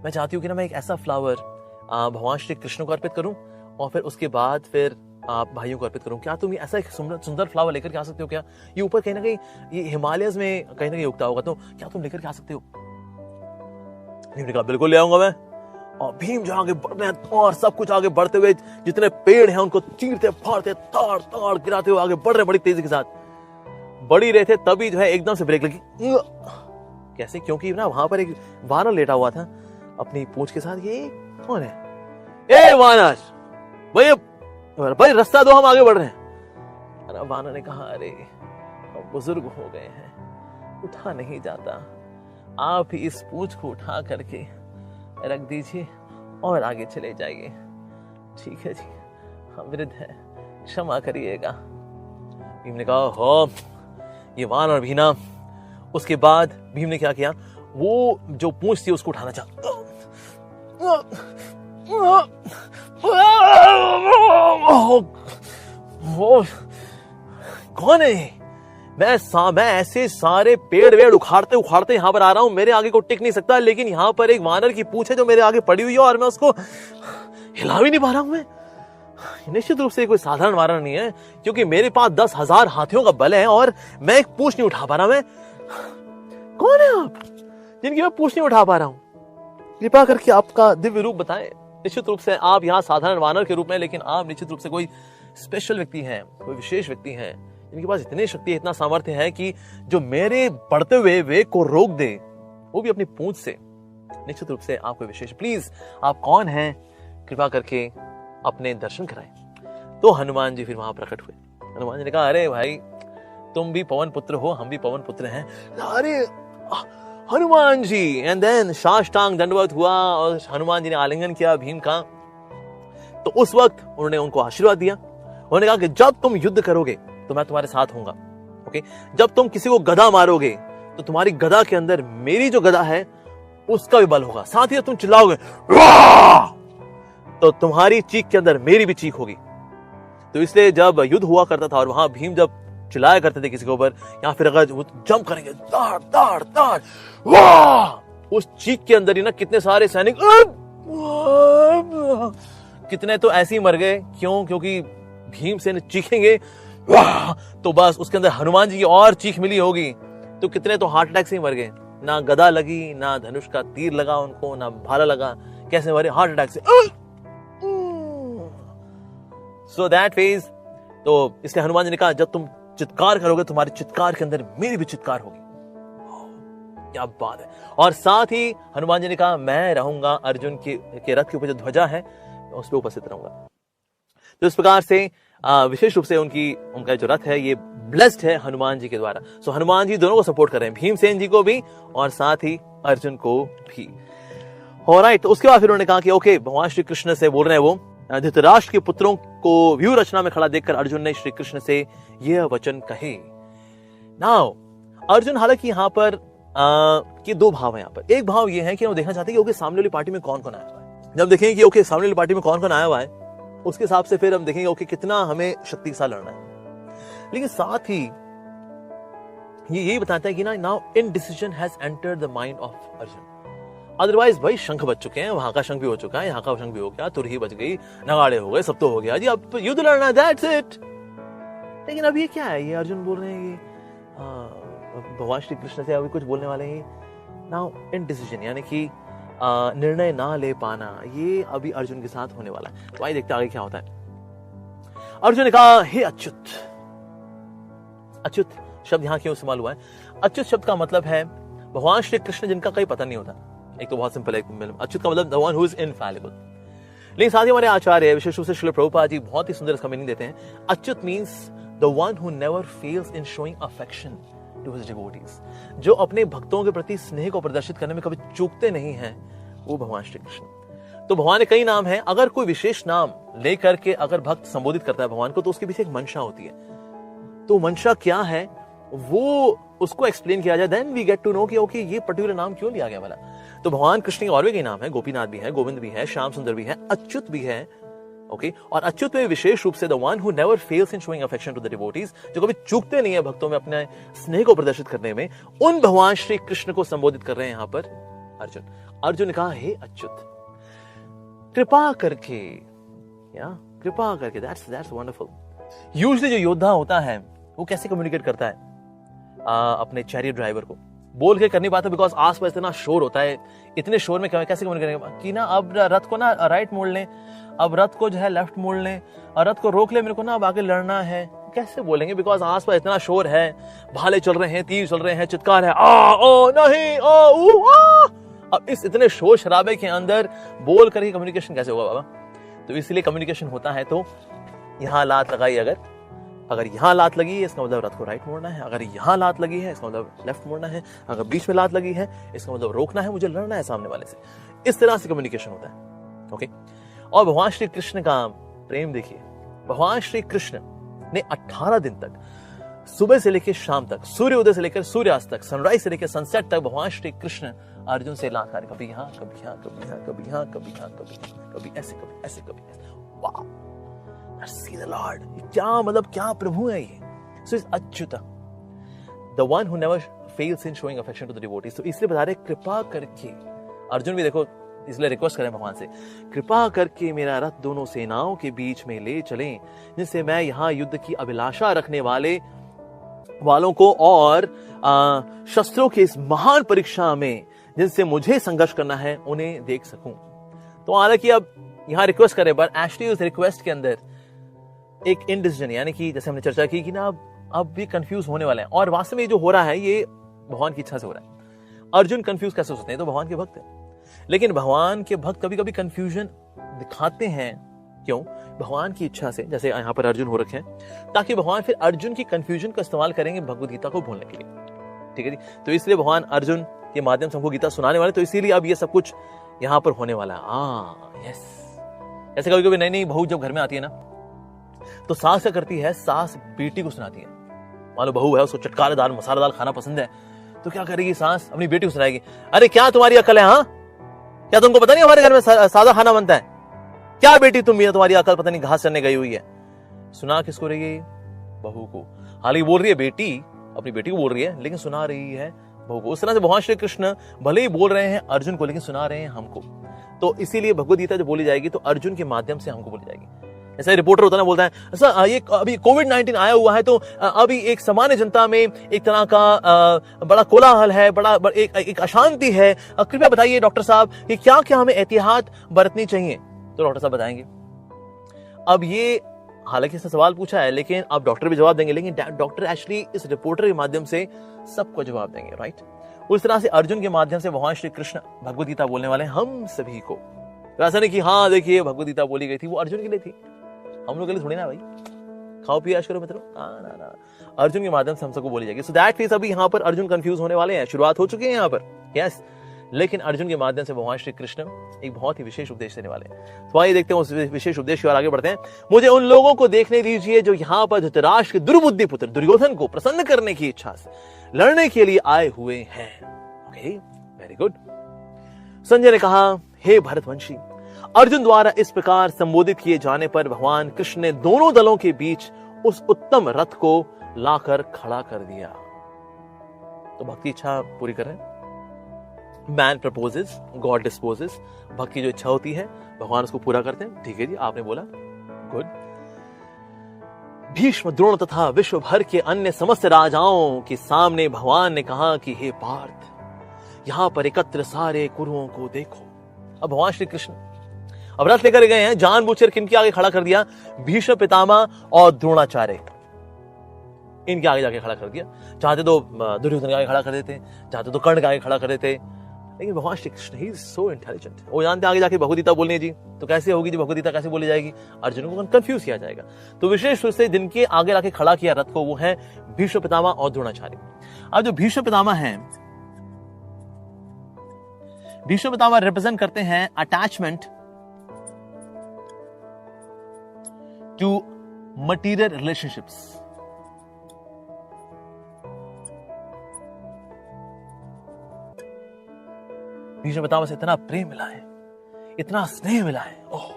मैं चाहती हूँ कि ना मैं एक ऐसा फ्लावर भगवान श्री कृष्ण को अर्पित करूं और फिर उसके बाद फिर आप भाइयों को अर्पित करूं। क्या तुम ऐसा एक सुंदर फ्लावर लेकर के आ सकते हो? क्या ये ऊपर कहीं ना कहीं ये हिमालयस में कहीं ना कहीं उगता होगा, तो क्या तुम लेकर के आ सकते हो? भीम ने कहा बिल्कुल ले आऊंगा मैं। और भीम जो आगे बढ़ रहे हैं और सब कुछ आगे बढ़ते हुए जितने पेड़ हैं उनको चीरते फाड़ते ताड़ ताड़ गिराते हुए आगे बढ़ रहे बड़ी तेजी के साथ बढ़ी रहे थे, तभी जो है एकदम से ब्रेक लगी। कैसे? क्योंकि ना वहां पर एक वानर लेटा हुआ था अपनी पूंछ के साथ। ये कौन है? ए वानर, भाई रास्ता दो, हम आगे बढ़ रहे हैं। अरे वानर ने कहा अरे हम बुजुर्ग हो गए हैं, उठा नहीं जाता, आप ही इस पूंछ को उठा करके रख दीजिए और आगे चले जाइए। ठीक है जी, हम वृद्ध हैं, क्षमा करिएगा। भीम ने कहा हो ये वानर भी ना। उसके बाद भीम ने क्या किया, वो जो पूंछ थी उसको उठाना चाहा। वो कौन है? मैं ऐसे सारे पेड़ वेड़ उखाड़ते यहां पर आ रहा हूं, मेरे आगे को टिक नहीं सकता, लेकिन यहां पर एक वानर की पूंछ है जो मेरे आगे पड़ी हुई है और मैं उसको हिला भी नहीं पा रहा हूं। मैं निश्चित रूप से कोई साधारण वानर नहीं है, क्योंकि मेरे पास 10,000 हाथियों का बल है और मैं एक पूंछ नहीं उठा पा रहा। मैं कौन है आप जिनकी मैं पूंछ नहीं उठा पा रहा हूं? कृपा करके आपका दिव्य रूप बताएं। निश्चित रूप से आप यहाँ साधारण वानर के रूप में, लेकिन आप निश्चित रूप से कोई स्पेशल व्यक्ति हैं, कोई विशेष व्यक्ति हैं जिनके पास इतनी शक्ति है, इतना सामर्थ्य है कि जो मेरे बढ़ते हुए वेग को रोक दे, वो भी अपनी पूंछ से। निश्चित रूप से आप कोई विशेष, प्लीज आप कौन हैं, कृपा करके अपने दर्शन कराएं। तो हनुमान जी फिर वहां प्रकट हुए। हनुमान जी ने कहा, अरे भाई तुम भी पवन पुत्र हो, हम भी पवन पुत्र हैं। अरे हनुमान जी, एंड देन साष्टांग दंडवत हुआ और हनुमान जी ने आलिंगन किया भीम का। तो उस वक्त उन्होंने उनको आशीर्वाद दिया। उन्होंने कहा कि जब तुम युद्ध करोगे तो मैं तुम्हारे साथ होऊंगा। ओके, जब तुम किसी को गदा मारोगे तो तुम्हारी गदा के अंदर मेरी जो गदा है उसका भी बल होगा। साथ ही तुम चिल्लाओगे तो तुम्हारी चीख के अंदर मेरी भी चीख होगी। तो इसलिए जब युद्ध हुआ करता था और वहां भीम जब चिल्लाया करते थे किसी के ऊपर, या फिर अगर वो जंप करेंगे दाड़ दाड़ दाड़, वाह, उस चीख के अंदर ही ना कितने सारे सैनिक कितने तो ऐसे ही मर गए। क्यों? क्योंकि भीम से चीखेंगे वाह, तो बस उसके अंदर हनुमान जी की और चीख मिली होगी, तो कितने तो हार्ट अटैक से ही मर गए। ना गदा लगी, ना धनुष का तीर लगा उनको, ना भाला लगा, कैसे मरे? हार्ट अटैक से। सो दैट फेज, तो इसलिए हनुमान जी ने कहा, जब तुम चित्कार करोगे तुम्हारे चित्कार के अंदर मेरी भी चित्कार होगी। क्या बात है। और साथ ही हनुमान जी ने कहा, मैं रहूंगा अर्जुन के रथ के ऊपर जो ध्वजा है उस पर उपस्थित रहूंगा। तो इस प्रकार से विशेष रूप से उनका जो रथ है ये ब्लेस्ड है हनुमान जी के द्वारा। सो हनुमान जी दोनों को सपोर्ट कर रहे हैं, भीमसेन जी को भी और साथ ही अर्जुन को भी। ऑलराइट, तो उसके बाद फिर उन्होंने कहा कि ओके, भगवान श्री कृष्ण से बोल रहे हैं वो, धृतराष्ट्र के पुत्रों को व्यू रचना में खड़ा देखकर अर्जुन ने श्री कृष्ण से यह वचन कहे। नाउ अर्जुन, हालांकि यहाँ पर कि दो भाव है यहाँ पर। एक भाव ये है कि हम देखना चाहते हैं कि ओके सामने वाली पार्टी में कौन कौन आया हुआ है। जब देखेंगे कि ओके सामने वाली पार्टी में कौन कौन आया हुआ है, उसके हिसाब से फिर हम देखेंगे ओके कितना हमें शक्ति के साथ लड़ना है। लेकिन साथ ही ये यही बताता है कि ना now indecision has entered the mind of Arjun. Otherwise भाई शंख बज चुके हैं, वहां का शंख भी हो चुका है, यहाँ का शंख भी हो गया, तुरही बज गई, नगाड़े हो गए, सब तो हो गया जी, अब युद्ध लड़ना है, दैट्स इट। लेकिन अब ये क्या है, ये अर्जुन बोल रहे हैं कि भगवान श्री कृष्ण से अभी कुछ बोलने वाले हैं। नाउ इनडिसिजन यानी कि निर्णय ना ले पाना, ये अभी अर्जुन के साथ होने वाला है। तो आइए देखते आगे क्या होता है। अर्जुन ने कहा, हे अच्युत। अच्युत शब्द यहां क्यों इस्तेमाल हुआ है? अच्युत शब्द का मतलब है भगवान श्री कृष्ण जिनका कहीं पता नहीं होता। एक तो बहुत सिंपल है, अच्युत का मतलब द वन हु इज इनफैलिबल। लेकिन साथ ही हमारे आचार्य विशेष रूप से श्रील प्रभुपाद जी बहुत ही सुंदर इसका मीनिंग देते हैं। Achyut means the one who never fails in showing affection to his devotees. जो अपने भक्तों के प्रति स्नेह को प्रदर्शित करने में कभी चूकते नहीं हैं, वो भगवान श्री कृष्ण। तो भगवान के कई नाम हैं। अगर कोई विशेष नाम लेकर के अगर भक्त संबोधित करता है भगवान को, तो उसके पीछे एक मंशा होती है। तो मंशा क्या है वो उसको एक्सप्लेन किया जाए, then we get to know कि ओके ये पर्टिकुलर नाम क्यों लिया गया वाला। तो भगवान कृष्ण के और भी कई नाम है, गोपीनाथ भी है, गोविंद भी है, श्याम सुंदर भी है, अच्युत भी है। ओके, और अच्युत में विशेष रूप से the one who never fails in showing affection to the devotees, जो कभी चूकते नहीं है भक्तों में अपने स्नेह को प्रदर्शित करने में, उन भगवान श्री कृष्ण को संबोधित कर रहे हैं यहाँ पर अर्जुन। अर्जुन ने कहा, हे अच्युत, कृपा करके, या कृपा करके, दैट्स वंडरफुल। यूजुअली जो योद्धा होता है वो कैसे कम्युनिकेट करता है अपने चैरियट ड्राइवर को? बोल के कर नहीं पाता, बिकॉज आसपास इतना शोर होता है। इतने शोर में कैसे कम्युनिकेट करेंगे कि ना अब रथ को ना राइट मोड़ लें, अब रथ को जो है लेफ्ट मोड़ लें, और रथ को रोक ले, मेरे को ना अब आगे लड़ना है। कैसे बोलेंगे? बिकॉज आसपास इतना शोर है, भाले चल रहे हैं, तीर चल रहे हैं, चित्कार है, आ ओ नहीं आ ऊ आ। अब इस इतने शोर शराबे के अंदर बोल कर ही कम्युनिकेशन कैसे होगा बाबा? तो इसलिए कम्युनिकेशन होता है तो यहाँ लात लगाई, अगर यहाँ लात लगी है इसका मतलब रथ को राइट मोड़ना है, अगर यहाँ लात लगी है इसका मतलब लेफ्ट मोड़ना है, अगर बीच में लात लगी है इसका मतलब रोकना है, मुझे लड़ना है सामने वाले से। इस तरह से कम्युनिकेशन होता है। ओके, और भगवान श्री कृष्ण का प्रेम देखिए। भगवान श्री कृष्ण ने 18 दिन तक, सुबह से लेकर शाम तक, सूर्योदय से लेकर सूर्यास्त तक, सनराइज से लेकर सनसेट तक, भगवान श्री कृष्ण अर्जुन से लात खा, कभी यहाँ कभी यहाँ कभी यहाँ कभी यहाँ कभी यहाँ कभी ऐसे कभी ऐसे कभी ऐसे। वाह, see the Lord, क्या मतलब क्या प्रभु है ये। So is Achyut, the one who never fails in showing affection to the devotees। तो इसलिए बता रहे कृपा करके, अर्जुन भी देखो इसलिए रिक्वेस्ट करें भगवान से, कृपा करके मेरा रथ दोनों सेनाओं के बीच में ले चलें, जिससे मैं यहाँ युद्ध की अभिलाषा रखने वालों को और शस्त्रों की इस महान परीक्षा में जिनसे मुझे संघर्ष करना है उन्हें देख सकूं। तो हालांकि अब यहां रिक्वेस्ट करे, बट एक्चुअली उस रिक्वेस्ट के अंदर एक इंडिसीजन, यानी कि जैसे हमने चर्चा की कि ना अब भी कंफ्यूज होने वाले हैं, और वास्तव में जो हो रहा है ये भगवान की इच्छा से हो रहा है। अर्जुन कंफ्यूज कैसे हो सकते हैं, तो भगवान के भक्त है, लेकिन भगवान के भक्त कभी कभी कंफ्यूजन दिखाते हैं, क्यों? भगवान की इच्छा से, जैसे यहाँ पर अर्जुन हो रखे हैं, ताकि भगवान फिर अर्जुन की कंफ्यूजन का इस्तेमाल करेंगे भगवत गीता को बोलने के लिए, ठीक है जी। तो इसलिए भगवान अर्जुन के माध्यम से हमको गीता सुनाने वाले, तो इसीलिए अब ये सब कुछ यहाँ पर होने वाला है। यस, ऐसे कभी कभी नई नई बहू जब घर में आती है ना, तो सास क्या करती है, सास बेटी को सुनाती है। मान लो बहू है, उसको चटकारेदार मसालेदार खाना पसंद है, तो क्या करेगी सास, अपनी बेटी को सुनाएगी, अरे क्या तुम्हारी अकल है, हाँ क्या तुमको पता नहीं हमारे घर में सादा खाना बनता है, क्या बेटी तुम्हारी अकल पता नहीं घास चरने गई हुई है। सुना किसको रही है? बहू को। हालांकि बोल रही है बेटी, अपनी बेटी को बोल रही है, लेकिन सुना रही है बहू को। उस तरह से भगवान श्री कृष्ण भले ही बोल रहे हैं अर्जुन को, लेकिन सुना रहे हैं हमको। तो इसीलिए भगवद गीता जो बोली जाएगी तो अर्जुन के माध्यम से हमको बोली जाएगी। ऐसा रिपोर्टर होता है ना, बोलता है ऐसा ये अभी कोविड-19 आया हुआ है, तो अभी एक सामान्य जनता में एक तरह का बड़ा कोलाहल है, बड़ा एक अशांति है, कृपया बताइए डॉक्टर साहब कि क्या क्या हमें एहतियात बरतनी चाहिए। तो डॉक्टर साहब बताएंगे। अब ये हालांकि इसने सवाल पूछा है, लेकिन अब डॉक्टर भी जवाब देंगे, लेकिन डॉक्टर एक्चुअली इस रिपोर्टर के माध्यम से सबको जवाब देंगे, राइट। उस तरह से अर्जुन के माध्यम से भगवान श्री कृष्ण भगवद गीता बोलने वाले हम सभी को। तो ऐसा नहीं कि हाँ देखिए भगवद गीता बोली गई थी, वो अर्जुन के लिए थी, हम लोग के लिए थोड़ी ना भाई, खाओ पियो ऐश करो मित्रों, ना अर्जुन के माध्यम से हम सबको बोली जाएगी। सो दैट मींस अभी यहाँ पर अर्जुन कंफ्यूज होने वाले हैं, शुरुआत हो चुकी है यहाँ पर, यस, लेकिन अर्जुन के माध्यम से भगवान श्री कृष्ण एक बहुत ही विशेष उपदेश देने वाले हैं। तो आइए देखते हैं उस विशेष उपदेश की ओर आगे बढ़ते हैं। मुझे उन लोगों को देखने दीजिए जो यहाँ पर धृतराष्ट्र के दुर्बुद्धि पुत्र दुर्योधन को प्रसन्न करने की इच्छा से लड़ने के लिए आए हुए हैं। Okay, very good. संजय ने कहा, हे भरतवंशी, अर्जुन द्वारा इस प्रकार संबोधित किए जाने पर भगवान कृष्ण ने दोनों दलों के बीच उस उत्तम रथ को लाकर खड़ा कर दिया। तो भक्ति इच्छा पूरी करें। Man proposes, God disposes. भक्त की जो इच्छा होती है भगवान उसको पूरा करते हैं। ठीक है जी, आपने बोला, गुड। भीष्म, द्रोण तथा विश्व भर के अन्य समस्त राजाओं के सामने भगवान ने कहा कि हे पार्थ, यहां पर एकत्र सारे कुरुओं को देखो। अब भगवान श्री कृष्ण अब रथ लेकर गए हैं, जानबूझकर किनके आगे खड़ा कर दिया? भीष्म पितामह और द्रोणाचार्य, इनके आगे जाके खड़ा कर दिया। चाहते तो दुर्योधन के आगे खड़ा कर देते, चाहते तो कर्ण के आगे खड़ा कर देते, लेकिन भगवान Shri Krishna he is so intelligent, वो जानते आगे जाके भगवद गीता बोलनी है जी, तो कैसे होगी जी भगवद गीता, कैसे बोली जाएगी? अर्जुन को कंफ्यूज किया जाएगा। तो विशेष रूप से जिनके आगे जाके खड़ा किया रथ को वो है भीष्म पितामह और द्रोणाचार्य। अब जो भीष्म पितामह हैं, भीष्म पितामह रिप्रेजेंट करते हैं attachment to material relationships. Bhishma Pitamah से इतना प्रेम मिला है, इतना स्नेह मिला है, ओह,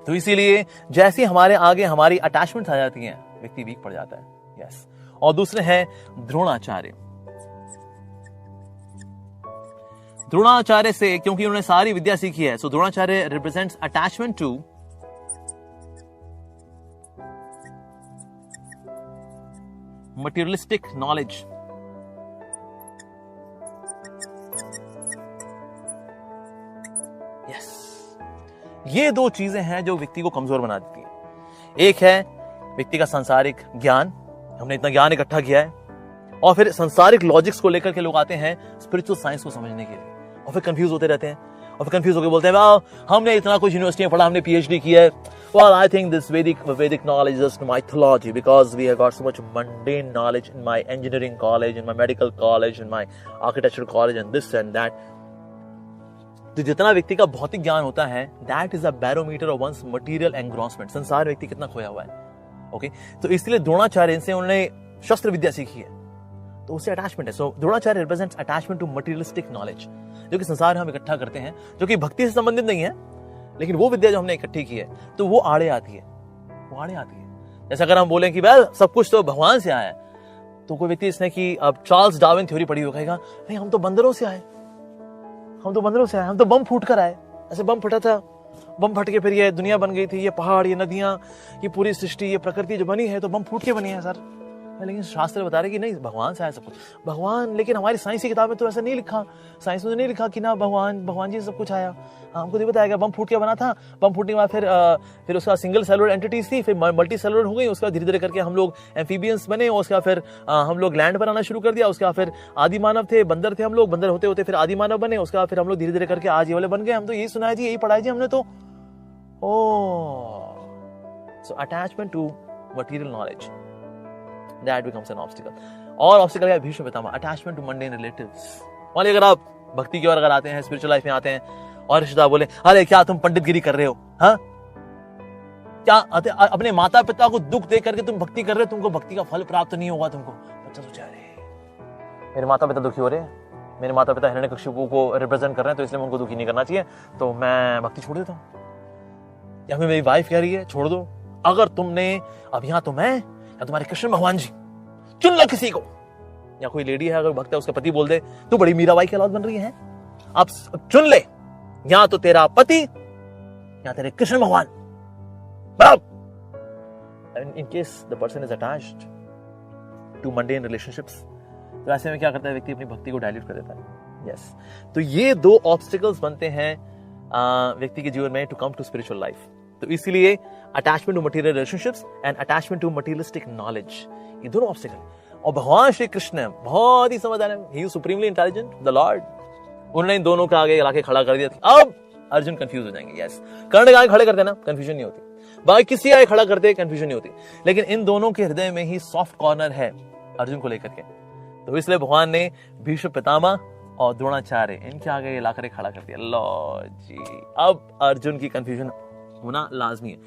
तो इसीलिए जैसे हमारे आगे हमारी अटैचमेंट आ जाती हैं, व्यक्ति वीक पड़ जाता है। यस। और दूसरे हैं द्रोणाचार्य। द्रोणाचार्य से क्योंकि उन्होंने सारी विद्या सीखी है, so Dronacharya represents attachment to materialistic knowledge. Yes, ये दो चीजें हैं जो व्यक्ति को कमजोर बना देती है। एक है व्यक्ति का सांसारिक ज्ञान, हमने इतना ज्ञान इकट्ठा किया है, और फिर सांसारिक लॉजिक्स को लेकर के लोग आते हैं स्पिरिचुअल साइंस को समझने के लिए, और फिर कंफ्यूज होते रहते हैं, और फिर कंफ्यूज होकर बोलते हैं वाह हमने इतना कुछ यूनिवर्सिटी में पढ़ा, हमने पीएचडी किया है। Well, I think this Vedic knowledge is just mythology because we have got so much mundane knowledge in my engineering college, in my medical college, in my architecture college, and this and that. तो जितना व्यक्ति का भौतिक ज्ञान होता है, that is a barometer of one's material engrossment. संसार व्यक्ति कितना खोया हुआ है, ओके। तो इसलिए द्रोणाचार्य से उन्होंने शस्त्र विद्या सीखी है, तो उससे अटैचमेंट है। So Dronacharya represents attachment to materialistic knowledge, जो कि संसार हम इकट्ठा करते हैं, जो कि भक्ति से संबंधित नहीं है, लेकिन वो विद्या जो हमने इकट्ठी की है तो वो आड़े आती है, वो आड़े आती है। जैसे अगर हम बोलें कि वेल सब कुछ तो भगवान से आया है, तो कोई व्यक्ति इसने कि अब चार्ल्स डार्विन थ्योरी पढ़ी हो, कहेगा नहीं हम तो बंदरों से आए, हम तो बंदरों से आए, हम तो बम फूट कर आए। ऐसे बम फटा था, बम फट के फिर ये दुनिया बन गई थी, ये पहाड़, ये नदियां, ये पूरी सृष्टि, ये प्रकृति जो बनी है तो बम फूट के बनी है सर, लेकिन शास्त्र बता रहे कि नहीं, भगवान से आया सब कुछ। भगवान, लेकिन हमारी साइंस की किताब में तो ऐसा नहीं लिखा। साइंस में तो नहीं लिखा कि ना भगवान जी से सब कुछ आया। हमको नहीं बताया गया बम फूट के बना था। बम फूटने के बाद फिर उसका सिंगल सेलुलर एंटिटीज थी, फिर मल्टी सेलुलर हो गई। उसके बाद धीरे धीरे करके हम लोग एम्फीबियंस बने, और उसके बाद फिर हम लोग लैंड बनाना शुरू कर दिया। उसके बाद फिर आदि मानव थे, बंदर थे हम लोग, बंदर होते होते फिर आदि मानव बने। उसके बाद फिर हम लोग धीरे धीरे करके आज ये वाले बन गए। हम तो यही सुना है जी, यही पढ़ा है जी हमने तो। So attachment to material knowledge, that becomes an obstacle. और ऑब्स्टिकल है Bhishma Pitamah, attachment to mundane relatives. मान लीजिए अगर आप भक्ति की ओर अगर आते हैं, स्पिरिचुअल लाइफ में आते हैं, और रिश्तेदार बोले अरे क्या तुम पंडितगिरी कर रहे हो, हाँ क्या अपने माता पिता को दुख दे करके तुम भक्ति कर रहे हो, तुमको भक्ति का फल प्राप्त नहीं होगा तुमको। बच्चा सोचा अरे मेरे माता पिता दुखी हो रहे हैं, मेरे माता पिता हिरण्यकशिपु को रिप्रेजेंट कर रहे हैं, तो इसलिए मैं उनको दुखी नहीं करना चाहिए, तो मैं भक्ति छोड़ देता हूँ। या फिर मेरी वाइफ कह रही है छोड़ दो, अगर तुमने अब यहाँ तो मैं या तुम्हारे कृष्ण भगवान जी, चुन लो किसी को। या कोई लेडी है अगर भक्त है, उसका पति बोल दे तू बड़ी मीराबाई की औलाद बन रही है, अब चुन ले, या तो तेरा पति या तेरे कृष्ण भगवान। In case the person is attached to mundane relationships, तो ऐसे में क्या करता है व्यक्ति, अपनी भक्ति को डाइल्यूट कर देता है। यस, तो ये दो ऑब्स्टिकल्स बनते हैं व्यक्ति के जीवन में to come to spiritual life. तो इसलिए attachment to material relationships and attachment to materialistic knowledge, ये दोनों ऑब्स्टिकल। और भगवान श्री कृष्ण बहुत ही समझदार है, he is supremely intelligent, the Lord. उन्होंने इन दोनों के आगे लाके खड़ा कर दिया था। अब अर्जुन कंफ्यूज हो जाएंगे। यस, कर्ण के आगे खड़े करते ना कंफ्यूजन नहीं होती, बाकी किसी आगे खड़ा करते कंफ्यूजन नहीं होती, लेकिन इन दोनों के हृदय में ही सॉफ्ट कॉर्नर है अर्जुन को लेकर के। तो इसलिए भगवान ने भीष्म पितामह और द्रोणाचार्य इनके आगे लाकर खड़ा कर दिया। लो जी, अब अर्जुन की कंफ्यूजन होना लाजमी है।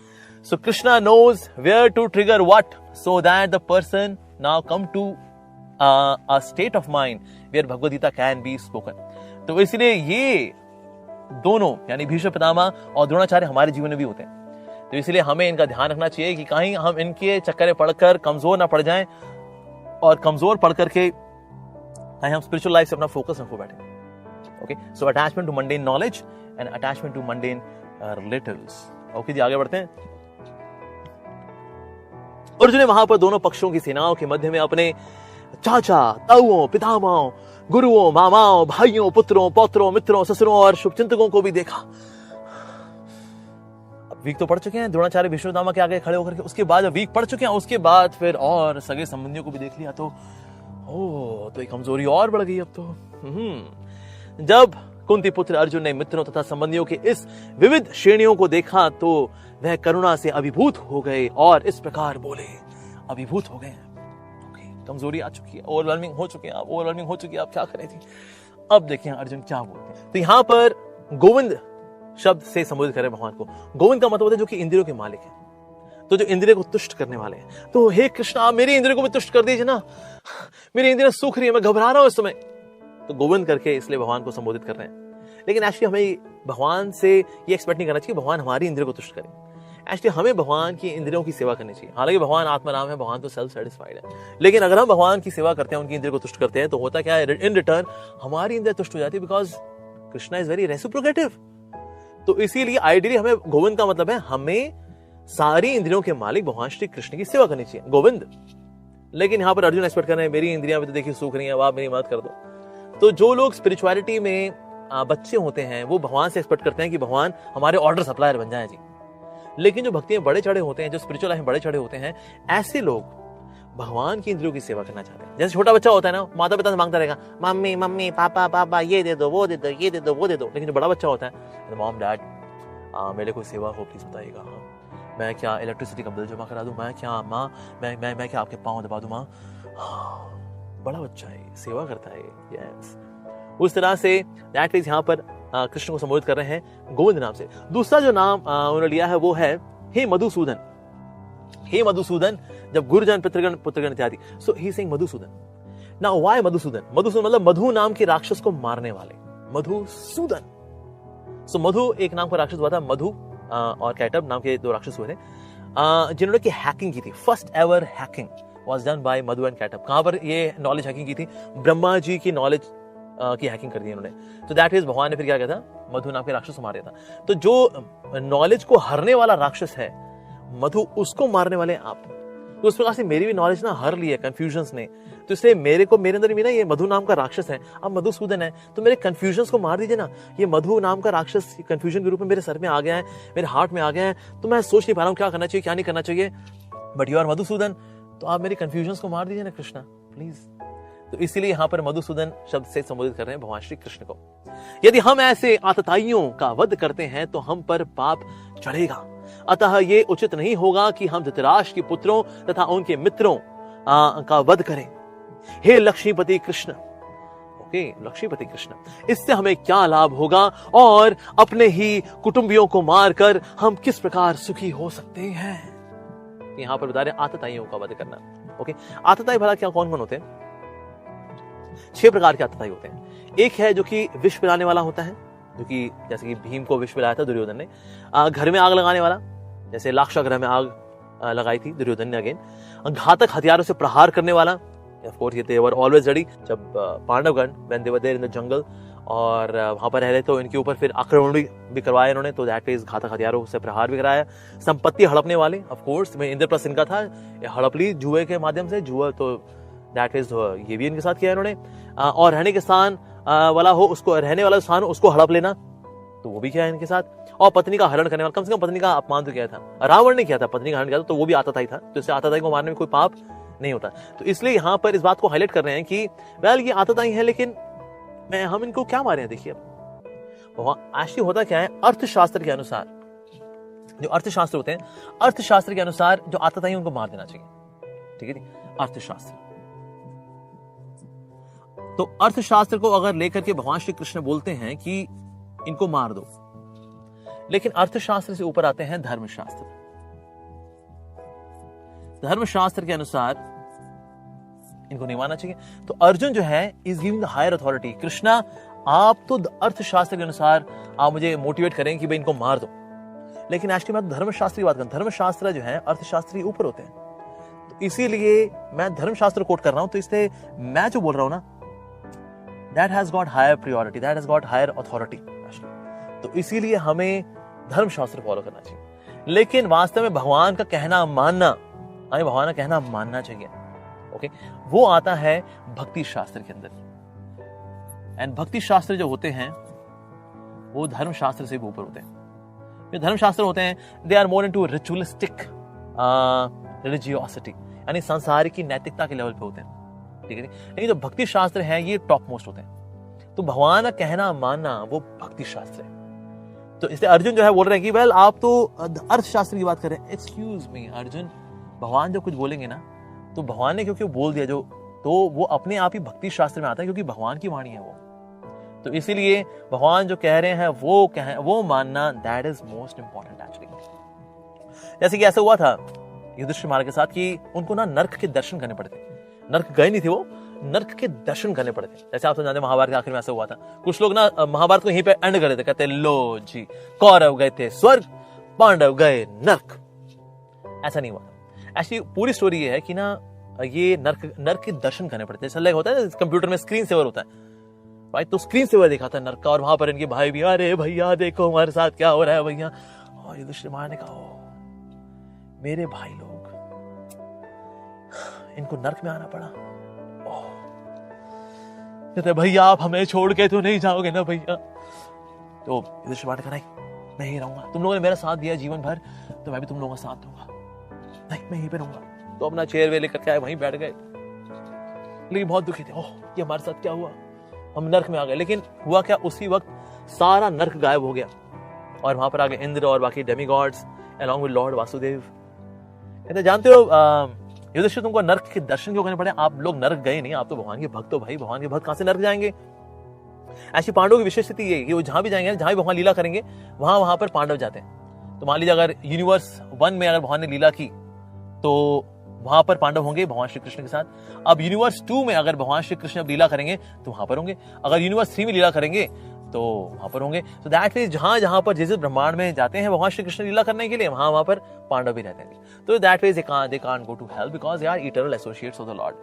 So Krishna knows where to trigger what, so that the person now come to a state of mind where Bhagavad Gita can be spoken. तो इसलिए ये दोनों यानी भीष्म पितामह और द्रोणाचार्य हमारे जीवन में भी होते हैं। तो इसलिए हमें इनका ध्यान रखना चाहिए कि कहीं हम इनके चक्कर में पड़कर कमजोर ना पड़ जाएं, और कमजोर पड़ करके कहीं हम स्पिरिचुअल लाइफ से अपना फोकस रखो बैठे। Okay, so attachment to mundane knowledge and attachment to mundane relatives. Okay जी, आगे बढ़ते हैं। अर्जुन ने वहां पर दोनों पक्षों की सेनाओं के मध्य में अपने चाचा, ताऊओं, पितामहों, गुरुओं, मामाओं, भाइयों, पुत्रों, पौत्रों, मित्रों, ससुरों और शुभचिंतकों को भी देखा। अब वीक तो पढ़ चुके हैं द्रोणाचार्य भीष्म पितामह के आगे खड़े होकर के, उसके बाद वीक पढ़ चुके हैं, उसके बाद फिर और सगे संबंधियों को भी देख लिया, तो तो एक कमजोरी और बढ़ गई अब तो। जब कुंती पुत्र अर्जुन ने मित्रों तथा संबंधियों के इस विविध श्रेणियों को देखा तो वह करुणा से अभिभूत हो गए और इस प्रकार बोले, अभिभूत हो गए, कमजोरी आ चुकी है, ओवरवेलमिंग हो चुके हैं आप, ओवरवेलमिंग हो चुकी है, आप क्या करें थी। अब देखिए अर्जुन क्या बोलते हैं। तो यहां पर गोविंद शब्द से संबोधित करें भगवान को। गोविंद का मतलब होता है जो कि इंद्रियों के मालिक है, तो जो इंद्रिय को तुष्ट करने वाले हैं। तो हे कृष्ण, आप मेरी इंद्रिय को भी तुष्ट कर दीजिए ना, मेरी इंद्रिय सूख रही है, मैं घबरा रहा हूं इस समय। तो गोविंद करके इसलिए भगवान को संबोधित कर रहे हैं। लेकिन एक्चुअली हमें भगवान से ये एक्सपेक्ट नहीं करना चाहिए भगवान हमारी इंद्रियों को तुष्ट करें। एक्चुअली हमें भगवान की इंद्रियों की सेवा करनी चाहिए। हालांकि भगवान आत्माराम है, भगवान तो सेल्फ सेटिस्फाइड है, लेकिन अगर हम भगवान की सेवा करते हैं, उनकी इंद्रियों को तुष्ट करते हैं, तो होता क्या है, इन रिटर्न हमारी इंद्रिय तुष्ट हो जाती है, because Krishna is very reciprocative. तो इसीलिए आइडियली हमें, गोविंद का मतलब है हमें सारी इंद्रियों के मालिक भगवान श्री कृष्ण की सेवा करनी चाहिए, गोविंद। लेकिन यहां पर अर्जुन एक्सपेक्ट कर रहे हैं मेरी इंद्रियां भी तो देखिए सूख रही हैं, आप मेरी मदद कर दो। तो जो लोग स्पिरिचुअलिटी में बच्चे होते हैं वो भगवान से एक्सपेक्ट करते हैं कि भगवान हमारे ऑर्डर सप्लायर बन जाए जी। लेकिन जो भक्ति में बड़े चढ़े होते हैं, जो स्पिरिचुअल लाइफ में बड़े चढ़े होते हैं, ऐसे लोग भगवान की इंद्रियों की सेवा करना चाहते हैं। जैसे छोटा बच्चा होता है ना, माता पिता से मांगता रहेगा, मम्मी मम्मी पापा पापा ये दे दो, वो दे दो, ये दे दो, वो दे दो। लेकिन जो बड़ा बच्चा होता है, मॉम डैड मेरे को सेवा हो प्लीज बताइएगा, मैं क्या इलेक्ट्रिसिटी का बिल जमा करा दूं, मैं क्या माँ मैं क्या आपके पाँव दबा दूं माँ। बड़ा बच्चा है, सेवा करता है। यस, उस तरह से दैट मींस यहाँ पर कृष्ण को संबोधित कर रहे हैं गोविंद नाम से। दूसरा जो नाम उन्होंने लिया है वो है हे मधुसूदन। हे मधुसूदन, जब गुरुजन पितृगण पुत्रगण इत्यादि, so he saying Madhusudan. Now why Madhusudan? Madhusudan मतलब मधु नाम के राक्षस को मारने वाले, मधुसूदन। सो मधु एक नाम का राक्षस हुआ था, मधु और कैटब नाम के दो राक्षस हुए थे जिन्होंने की हैकिंग की थी। First ever hacking was done by Madhu and Kaitabh. कहां पर ये नॉलेज हैकिंग की थी? ब्रह्मा जी की नॉलेज की हैकिंग कर दी इन्होंने। तो दैट इज भगवान ने फिर क्या किया था, मधु नाम के राक्षस को मारा था। तो जो नॉलेज को हरने वाला राक्षस है मधु, उसको मारने वाले आप। तो उस प्रकार से मेरी भी नॉलेज ना हर ली है कंफ्यूजन्स ने। तो इसलिए मेरे अंदर भी ना ये मधु नाम का राक्षस है, अब मधुसूदन है, तो मेरे कंफ्यूजन्स को मार दीजिए ना। ये मधु नाम का राक्षस कंफ्यूजन के रूप में मेरे सर में आ गया है, मेरे हार्ट में आ गया है, तो मैं सोच नहीं पा रहा हूँ क्या करना चाहिए क्या नहीं करना चाहिए। बट यू आर मधुसूदन, तो आप मेरी कंफ्यूजन्स को मार दीजिए ना कृष्णा प्लीज। तो इसीलिए यहाँ पर मधुसूदन शब्द से संबोधित कर रहे हैं भगवान श्री कृष्ण को। यदि हम ऐसे आतताइयों का वध करते हैं तो हम पर पाप चढ़ेगा, अतः ये उचित नहीं होगा कि हम धृतराष्ट्र के पुत्रों तथा उनके मित्रों का वध करें। हे लक्ष्मीपति कृष्ण, ओके लक्ष्मीपति कृष्ण, इससे हमें क्या लाभ होगा और अपने ही कुटुंबियों को मारकर हम किस प्रकार सुखी हो सकते हैं। यहां पर बता रहे आतताइयों का वध करना। ओके, आतताई भला क्या कौन कौन होते हैं? 6 प्रकार के आतताई होते हैं। एक है जो कि विष पिलाने वाला होता है, जो कि जैसे कि भीम को विष पिलाया था दुर्योधन ने। घर में आग लगाने वाला, जैसे लाक्षागृह में आग लगाई थी दुर्योधन ने अगेन। घातक हथियारों से प्रहार करने वाला, ऑफ कोर्स ये they were always ready। जब पांडवगण when they were there in the jungle और वहां पर रह रहे तो इनके ऊपर फिर आक्रमण भी करवाया इन्होंने, तो दैट इज घातक हथियारों से प्रहार भी कराया। संपत्ति हड़पने वाले, ऑफ कोर्स में इंद्रप्रस्थ इनका था, हड़प ली जुए के माध्यम से, जुआ तो दैट इज ये भी इनके साथ किया इन्होंने। और रहने के स्थान वाला हो, उसको रहने वाला स्थान उसको हड़प लेना, तो वो भी किया इनके साथ। और पत्नी का हरण करने वाला, कम से कम पत्नी का अपमान तो किया था, रावण ने किया था, पत्नी का हरण किया था, तो वो भी आतताई था। तो इससे आतताई को मारने में कोई पाप नहीं होता। तो इसलिए यहां पर इस बात को हाईलाइट कर रहे हैं कि वेल ये आतताई है, लेकिन हम इनको क्या मारे हैं। देखिए एक्चुअली होता क्या है, अर्थशास्त्र के अनुसार, जो अर्थशास्त्र होते हैं, अर्थशास्त्र के अनुसार जो आतताई उनको मार देना चाहिए। ठीक है जी, अर्थशास्त्र। तो अर्थशास्त्र को अगर लेकर के भगवान श्री कृष्ण बोलते हैं कि इनको मार दो, लेकिन अर्थशास्त्र से ऊपर आते हैं धर्मशास्त्र। धर्मशास्त्र के अनुसार इनको नहीं मानना चाहिए। तो अर्जुन जो है is giving the higher authority, Krishna आप तो अर्थशास्त्र के अनुसार आप मुझे मोटिवेट करें कि भाई इनको मार दो, लेकिन एक्चुअली मैं तो धर्मशास्त्र की बात कर रहा हूं। धर्मशास्त्र जो है अर्थशास्त्री ऊपर होते हैं, तो इसीलिए मैं धर्मशास्त्र कोट कर रहा हूं। तो इसलिए मैं जो बोल रहा हूं ना, that has got higher priority, that has got higher authority. तो इसीलिए हमें धर्मशास्त्र फॉलो करना चाहिए, लेकिन वास्तव में भगवान का कहना मानना, हमें भगवान का कहना मानना चाहिए। ओके, वो आता है भक्ति शास्त्र के अंदर। एंड भक्ति शास्त्र जो होते हैं वो धर्मशास्त्र से भी ऊपर होते हैं। जो धर्मशास्त्र होते हैं they are more into ritualistic religiosity, यानी संसार की नैतिकता के लेवल पे होते हैं। ठीक है, लेकिन जो भक्ति शास्त्र है ये टॉप मोस्ट होते हैं। तो भगवान का कहना मानना वो भक्ति शास्त्र है। तो इसलिए अर्जुन जो है बोल रहे हैं कि वेल आप तो अर्थशास्त्र की बात कर रहे हैं। एक्सक्यूज मी अर्जुन, भगवान जो कुछ बोलेंगे ना, तो भगवान ने क्योंकि बोल दिया जो, तो वो अपने आप ही भक्ति शास्त्र में आता है, क्योंकि भगवान की वाणी है वो। तो इसीलिए भगवान जो कह रहे हैं वो मानना that is most important actually. जैसे कि ऐसा हुआ था युधिष्ठिर महाराज के साथ कि उनको ना नर्क के दर्शन करने पड़ते। नर्क गए नहीं थे वो, नर्क के दर्शन करने पड़ते। जैसे आप तो जानते महाभारत के आखिर में ऐसा हुआ था, कुछ लोग ना महाभारत को यहीं पे एंड कर देते, कहते लो जी कौरव गए थे स्वर्ग, पांडव गए नर्क। ऐसा नहीं हुआ था। एक्चुअली पूरी स्टोरी ये है कि ना ये नर्क के दर्शन करने पड़ते हैं। जैसा होता है कंप्यूटर में स्क्रीन सेवर होता है, राइट? तो स्क्रीन सेवर देखा था नर्क का, और वहां पर इनके भाई भी, अरे भैया देखो हमारे साथ क्या हो रहा है भैया। और युधिष्ठिर महाराज ने कहा मेरे भाई लोग, इनको नर्क में आना पड़ा। कहते भैया आप हमें छोड़ के तो नहीं जाओगे ना भैया। तो युधिष्ठिर महाराज ने कहा मैं ही रहूंगा, तुम लोगों ने मेरा साथ दिया जीवन भर, तो मैं भी तुम लोगों का साथ दूंगा, नहीं मैं यहीं पे रहूंगा। तो अपना चेयर वे लेकर के आए, वहीं बैठ गए, लेकिन बहुत दुखी थे। ओह ये हमारे साथ क्या हुआ, हम नर्क में आ गए। लेकिन हुआ क्या, उसी वक्त सारा नर्क गायब हो गया और वहां पर आ गए इंद्र और बाकी demigods along with Lord Vasudev. कहते जानते हो युधिष्ठिर तुमको नर्क के दर्शन क्यों करने पड़े, आप लोग नर्क गए नहीं, आप तो भगवान के भक्त हो भाई, भगवान के भक्त कहां से नर्क जाएंगे। ऐसी पांडवों की विशेष स्थिति ये कि वो जहां भी जाएंगे, जहां भी भगवान लीला करेंगे वहां पर पांडव जाते हैं। तो मान लीजिए अगर यूनिवर्स 1 में अगर भगवान ने लीला की तो वहां पर पांडव होंगे भगवान श्री कृष्ण के साथ। अब यूनिवर्स 2 में अगर भगवान श्री कृष्ण अब लीला करेंगे तो वहां पर होंगे, अगर यूनिवर्स 3 में लीला करेंगे तो वहां पर होंगे। तो दैट मींस जहां जहां पर जिस ब्रह्मांड में जाते हैं भगवान श्री कृष्ण लीला करने के लिए, वहां पर पांडव भी रहते हैं। तो that means they can't go to hell because they are eternal associates of the Lord.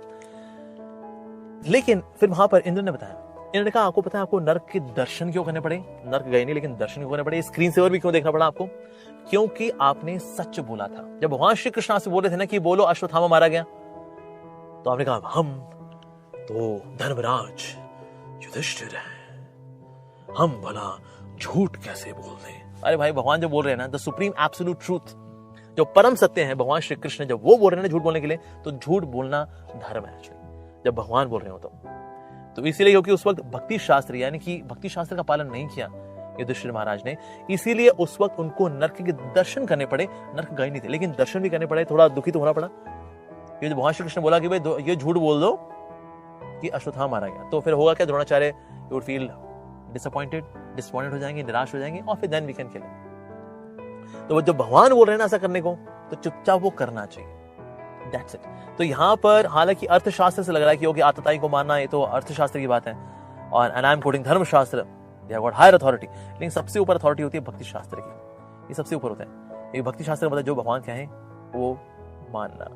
लेकिन फिर वहां पर इंद्र ने बताया, इंद्र ने कहा आपको पता है आपको नर्क के दर्शन क्यों करने पड़े, नर्क गए नहीं लेकिन दर्शन क्यों करने पड़े, स्क्रीन सेवर भी क्यों देखना पड़ा आपको, क्योंकि आपने सच बोला था। जब भगवान श्री कृष्ण से बोल रहे थे ना कि बोलो अश्वत्थामा मारा गया, तो आपने कहा हम तो धर्मराज युधिष्ठिर हैं, हम भला झूठ कैसे बोल दें। अरे भाई, भगवान जो बोल रहे हैं ना, द सुप्रीम एब्सोल्यूट ट्रूथ, जो परम सत्य है, भगवान श्री कृष्ण जब वो बोल रहे हैं झूठ बोलने के लिए, तो झूठ बोलना धर्म है जब भगवान बोल रहे हो तो इसीलिए, क्योंकि उस वक्त भक्ति शास्त्र यानी कि भक्ति शास्त्र का पालन नहीं किया युधिष्ठिर महाराज ने, इसीलिए उस वक्त उनको नरक के दर्शन करने पड़े। नरक गए नहीं थे, लेकिन दर्शन भी करने पड़े, थोड़ा दुखी तो होना पड़ा। ये जो भगवान श्री कृष्ण बोला कि भाई ये झूठ बोल दो कि अश्वत्थामा मारा गया, तो फिर होगा क्या, Dronacharya you would feel disappointed हो जाएंगे, निराश हो जाएंगे, और फिर then we can kill him. तो जब भगवान बोल रहे हैं ना ऐसा करने को, तो चुपचाप वो करना चाहिए। That's it. तो यहाँ पर हालांकि अर्थशास्त्र से लग रहा है कि आतताई को मारना, ये तो अर्थशास्त्र की बात है, और एंड आई एम कोटिंग धर्मशास्त्र, they have got higher authority, लेकिन सबसे ऊपर अथॉरिटी होती है भक्ति शास्त्र की। ये सबसे ऊपर होता है। ये भक्ति शास्त्र मतलब जो भगवान कहें वो मानना।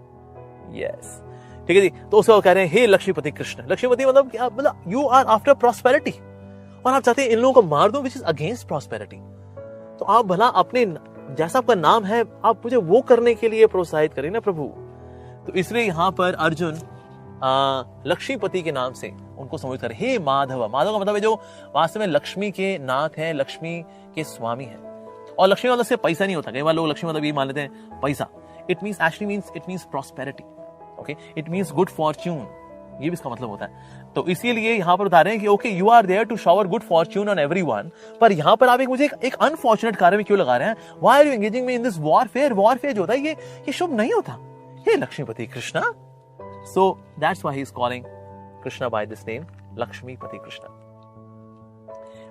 यस, ठीक है जी। तो उसको कह रहे हैं हे लक्ष्मीपति कृष्ण। लक्ष्मीपति मतलब यू आर आफ्टर प्रॉस्पेरिटी, और आप चाहते हैं इन लोगों को मार दो विच इज अगेंस्ट प्रॉस्पेरिटी। तो आप भला अपने जैसा आपका नाम है, आप मुझे वो करने के लिए प्रोत्साहित करें ना प्रभु। तो इसलिए यहां पर अर्जुन लक्ष्मीपति के नाम से उनको संबोधित कर, हे माधव। माधव का मतलब है जो वास्तव में लक्ष्मी के नाथ है, लक्ष्मी के स्वामी है। और लक्ष्मी मतलब से पैसा नहीं होता, कई बार लोग लक्ष्मी मतलब ये मान लेते हैं पैसा। It means prosperity, okay, it means good Fortune, ये भी इसका मतलब होता है। तो इसीलिए यहां पर बता रहे हैं कि okay you are there to shower good fortune on everyone, पर यहां पर आप मुझे एक अनफॉर्चुनेट कार्य में क्यों लगा रहे हैं? Why are you engaging me in this warfare? Warfare जो होता है ये शुभ नहीं होता। हे Lakshmipati Krishna, so that's why he is calling Krishna by this name, Lakshmipati Krishna.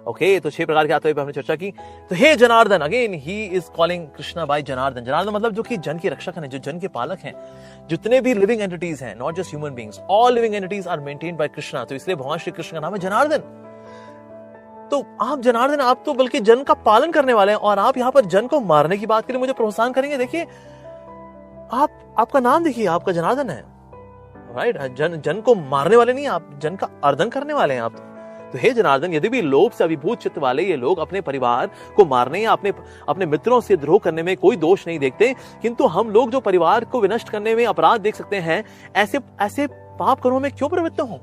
Okay, तो 6 प्रकार के आत्मा पर हमने चर्चा की। तो हे Janardan, again he is calling Krishna by Janardan. Janardan मतलब जो कि जन के रक्षक हैं, जो जन के पालक हैं। जितने भी लिविंग एंटिटीज हैं, not just human beings, all living entities are maintained by Krishna. तो इसलिए भगवान श्री कृष्ण का नाम है जनार्दन। तो आप जनार्दन, आप तो बल्कि जन का पालन करने वाले हैं, और आप यहाँ पर जन को मारने की बात के लिए मुझे प्रोत्साहन करेंगे। देखिए आपका नाम देखिए, आपका जनार्दन है, राइट? जन को मारने वाले नहीं, आप जन का अर्दन करने वाले हैं आप। तो हे जनार्दन, यदि भी लोभ से अभिभूत चित्त वाले ये लोग अपने परिवार को मारने या अपने मित्रों से द्रोह करने में कोई दोष नहीं देखते, किंतु हम लोग जो परिवार को विनष्ट करने में अपराध देख सकते हैं, ऐसे पाप कर्मों में क्यों प्रवृत्त हो?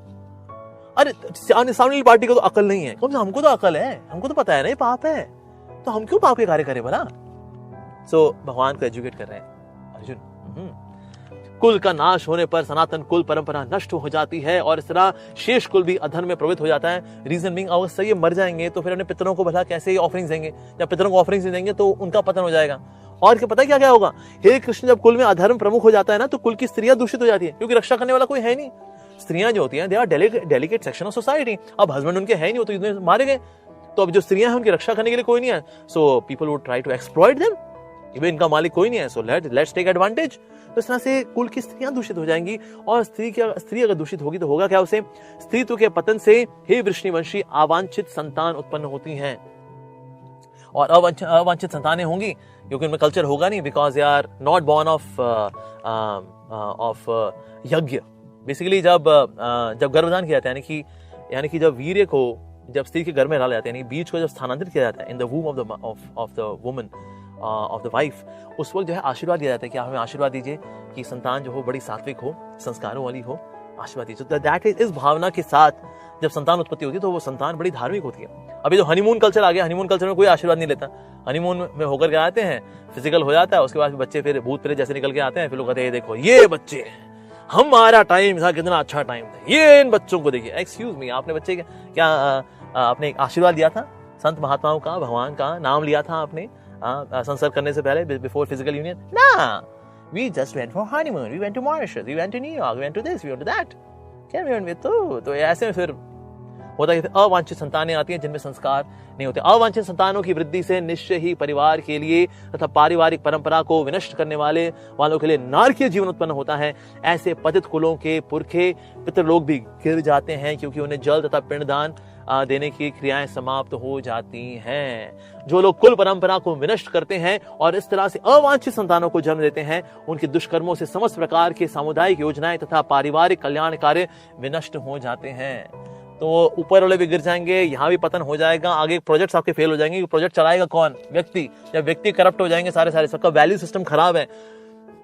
अरे सामने वाली पार्टी को तो अकल नहीं है, हमको तो अकल है, हमको तो पता है ना ये पाप है, तो हम क्यों पाप के कार्य करें भला? सो भगवान को एजुकेट कर रहे हैं अर्जुन। कुल का नाश होने पर सनातन कुल परंपरा नष्ट हो जाती है, और इस तरह शेष कुल भी अधर्म में प्रवृत्त हो जाता है। रीजन बीइंग, अगर सही मर जाएंगे तो फिर अपने पितरों को भला कैसे ऑफरिंग्स देंगे? जब पितरों को ऑफरिंग्स देंगे तो उनका पतन हो जाएगा। और क्या पता क्या होगा? हे कृष्ण, जब कुल में अधर्म प्रमुख हो जाता है ना, तो कुल की स्त्रियां दूषित हो जाती है, क्योंकि रक्षा करने वाला कोई है नहीं। स्त्रियां जो होती हैं, they are delicate section of society. अब हस्बैंड उनके है नहीं, तो युद्ध में मारे गए, तो अब जो स्त्रियां हैं उनकी रक्षा करने के लिए कोई नहीं है। So people would try to exploit them, इनका मालिक कोई नहीं है, सो लेट्स टेक एडवांटेज। तो इस तरह से कुल की स्त्रियां दूषित हो जाएंगी, और स्त्री अगर दूषित होगी तो होगा क्या उसे? स्त्रीत्व के पतन से हे वृष्णिवंशी अवांछित संतान उत्पन्न होती हैं, और अवांछित संतानें होंगी क्योंकि उनमें कल्चर होगा नहीं, because they are not born of yajna. Basically जब गर्भधान किया जाता है, यानी कि जब वीर्य को जब स्त्री के गर्भ में डाला जाता है, यानी बीज को जब स्थानांतरित किया जाता है in the वूम of the woman of the wife, उस वक्त जो है आशीर्वाद दिया जाता है कि आप हमें आशीर्वाद दीजिए कि संतान जो हो बड़ी सात्विक हो, संस्कारों वाली हो, आशीर्वाद दीजिए। तो दैट इज, इस भावना के साथ जब संतान उत्पत्ति होती है तो वो संतान बड़ी धार्मिक होती है। अभी जो हनीमून कल्चर आ गया, हनीमून कल्चर में कोई आशीर्वाद नहीं लेता। हनीमून में होकर के आते हैं, फिजिकल हो जाता है, उसके बाद बच्चे फिर भूत प्रेत जैसे निकल के आते हैं, फिर लोग कहते हैं देखो ये बच्चे, हमारा टाइम था कितना अच्छा टाइम था, ये इन बच्चों को देखिए। एक्सक्यूज मी, आपने बच्चे क्या आपने आशीर्वाद दिया था संत महात्माओं का, भगवान का नाम लिया था आपने संसर्ग करने से पहले, बिफोर फिजिकल यूनियन? ना, we just went for honeymoon, we went to Mauritius, we went to New York, we went to this, we went to that, क्या we went with तो ऐसे में फिर होता है कि अवांछित संतानें आती हैं जिनमें संस्कार नहीं होते। अवांछित संतानों की वृद्धि से निश्चय ही परिवार के लिए तथा पारिवारिक परंपरा को विनष्ट करने वालों के लिए नारकीय जीवन उत्पन्न होता है। ऐसे पतित कुलों के पुरखे पितृलोक भी गिर जाते हैं, क्योंकि उन्हें जल तथा पिंडदान देने की क्रियाएं समाप्त हो जाती हैं। जो लोग कुल परंपरा को विनष्ट करते हैं और इस तरह से अवांछित संतानों को जन्म देते हैं, उनके दुष्कर्मों से समस्त प्रकार के सामुदायिक योजनाएं तथा पारिवारिक कल्याण कार्य विनष्ट हो जाते हैं। तो ऊपर वाले भी गिर जाएंगे, यहाँ भी पतन हो जाएगा, आगे प्रोजेक्ट्स आपके फेल हो जाएंगे। प्रोजेक्ट चलाएगा कौन? व्यक्ति। जब व्यक्ति करप्ट हो जाएंगे सारे सबका वैल्यू सिस्टम खराब है,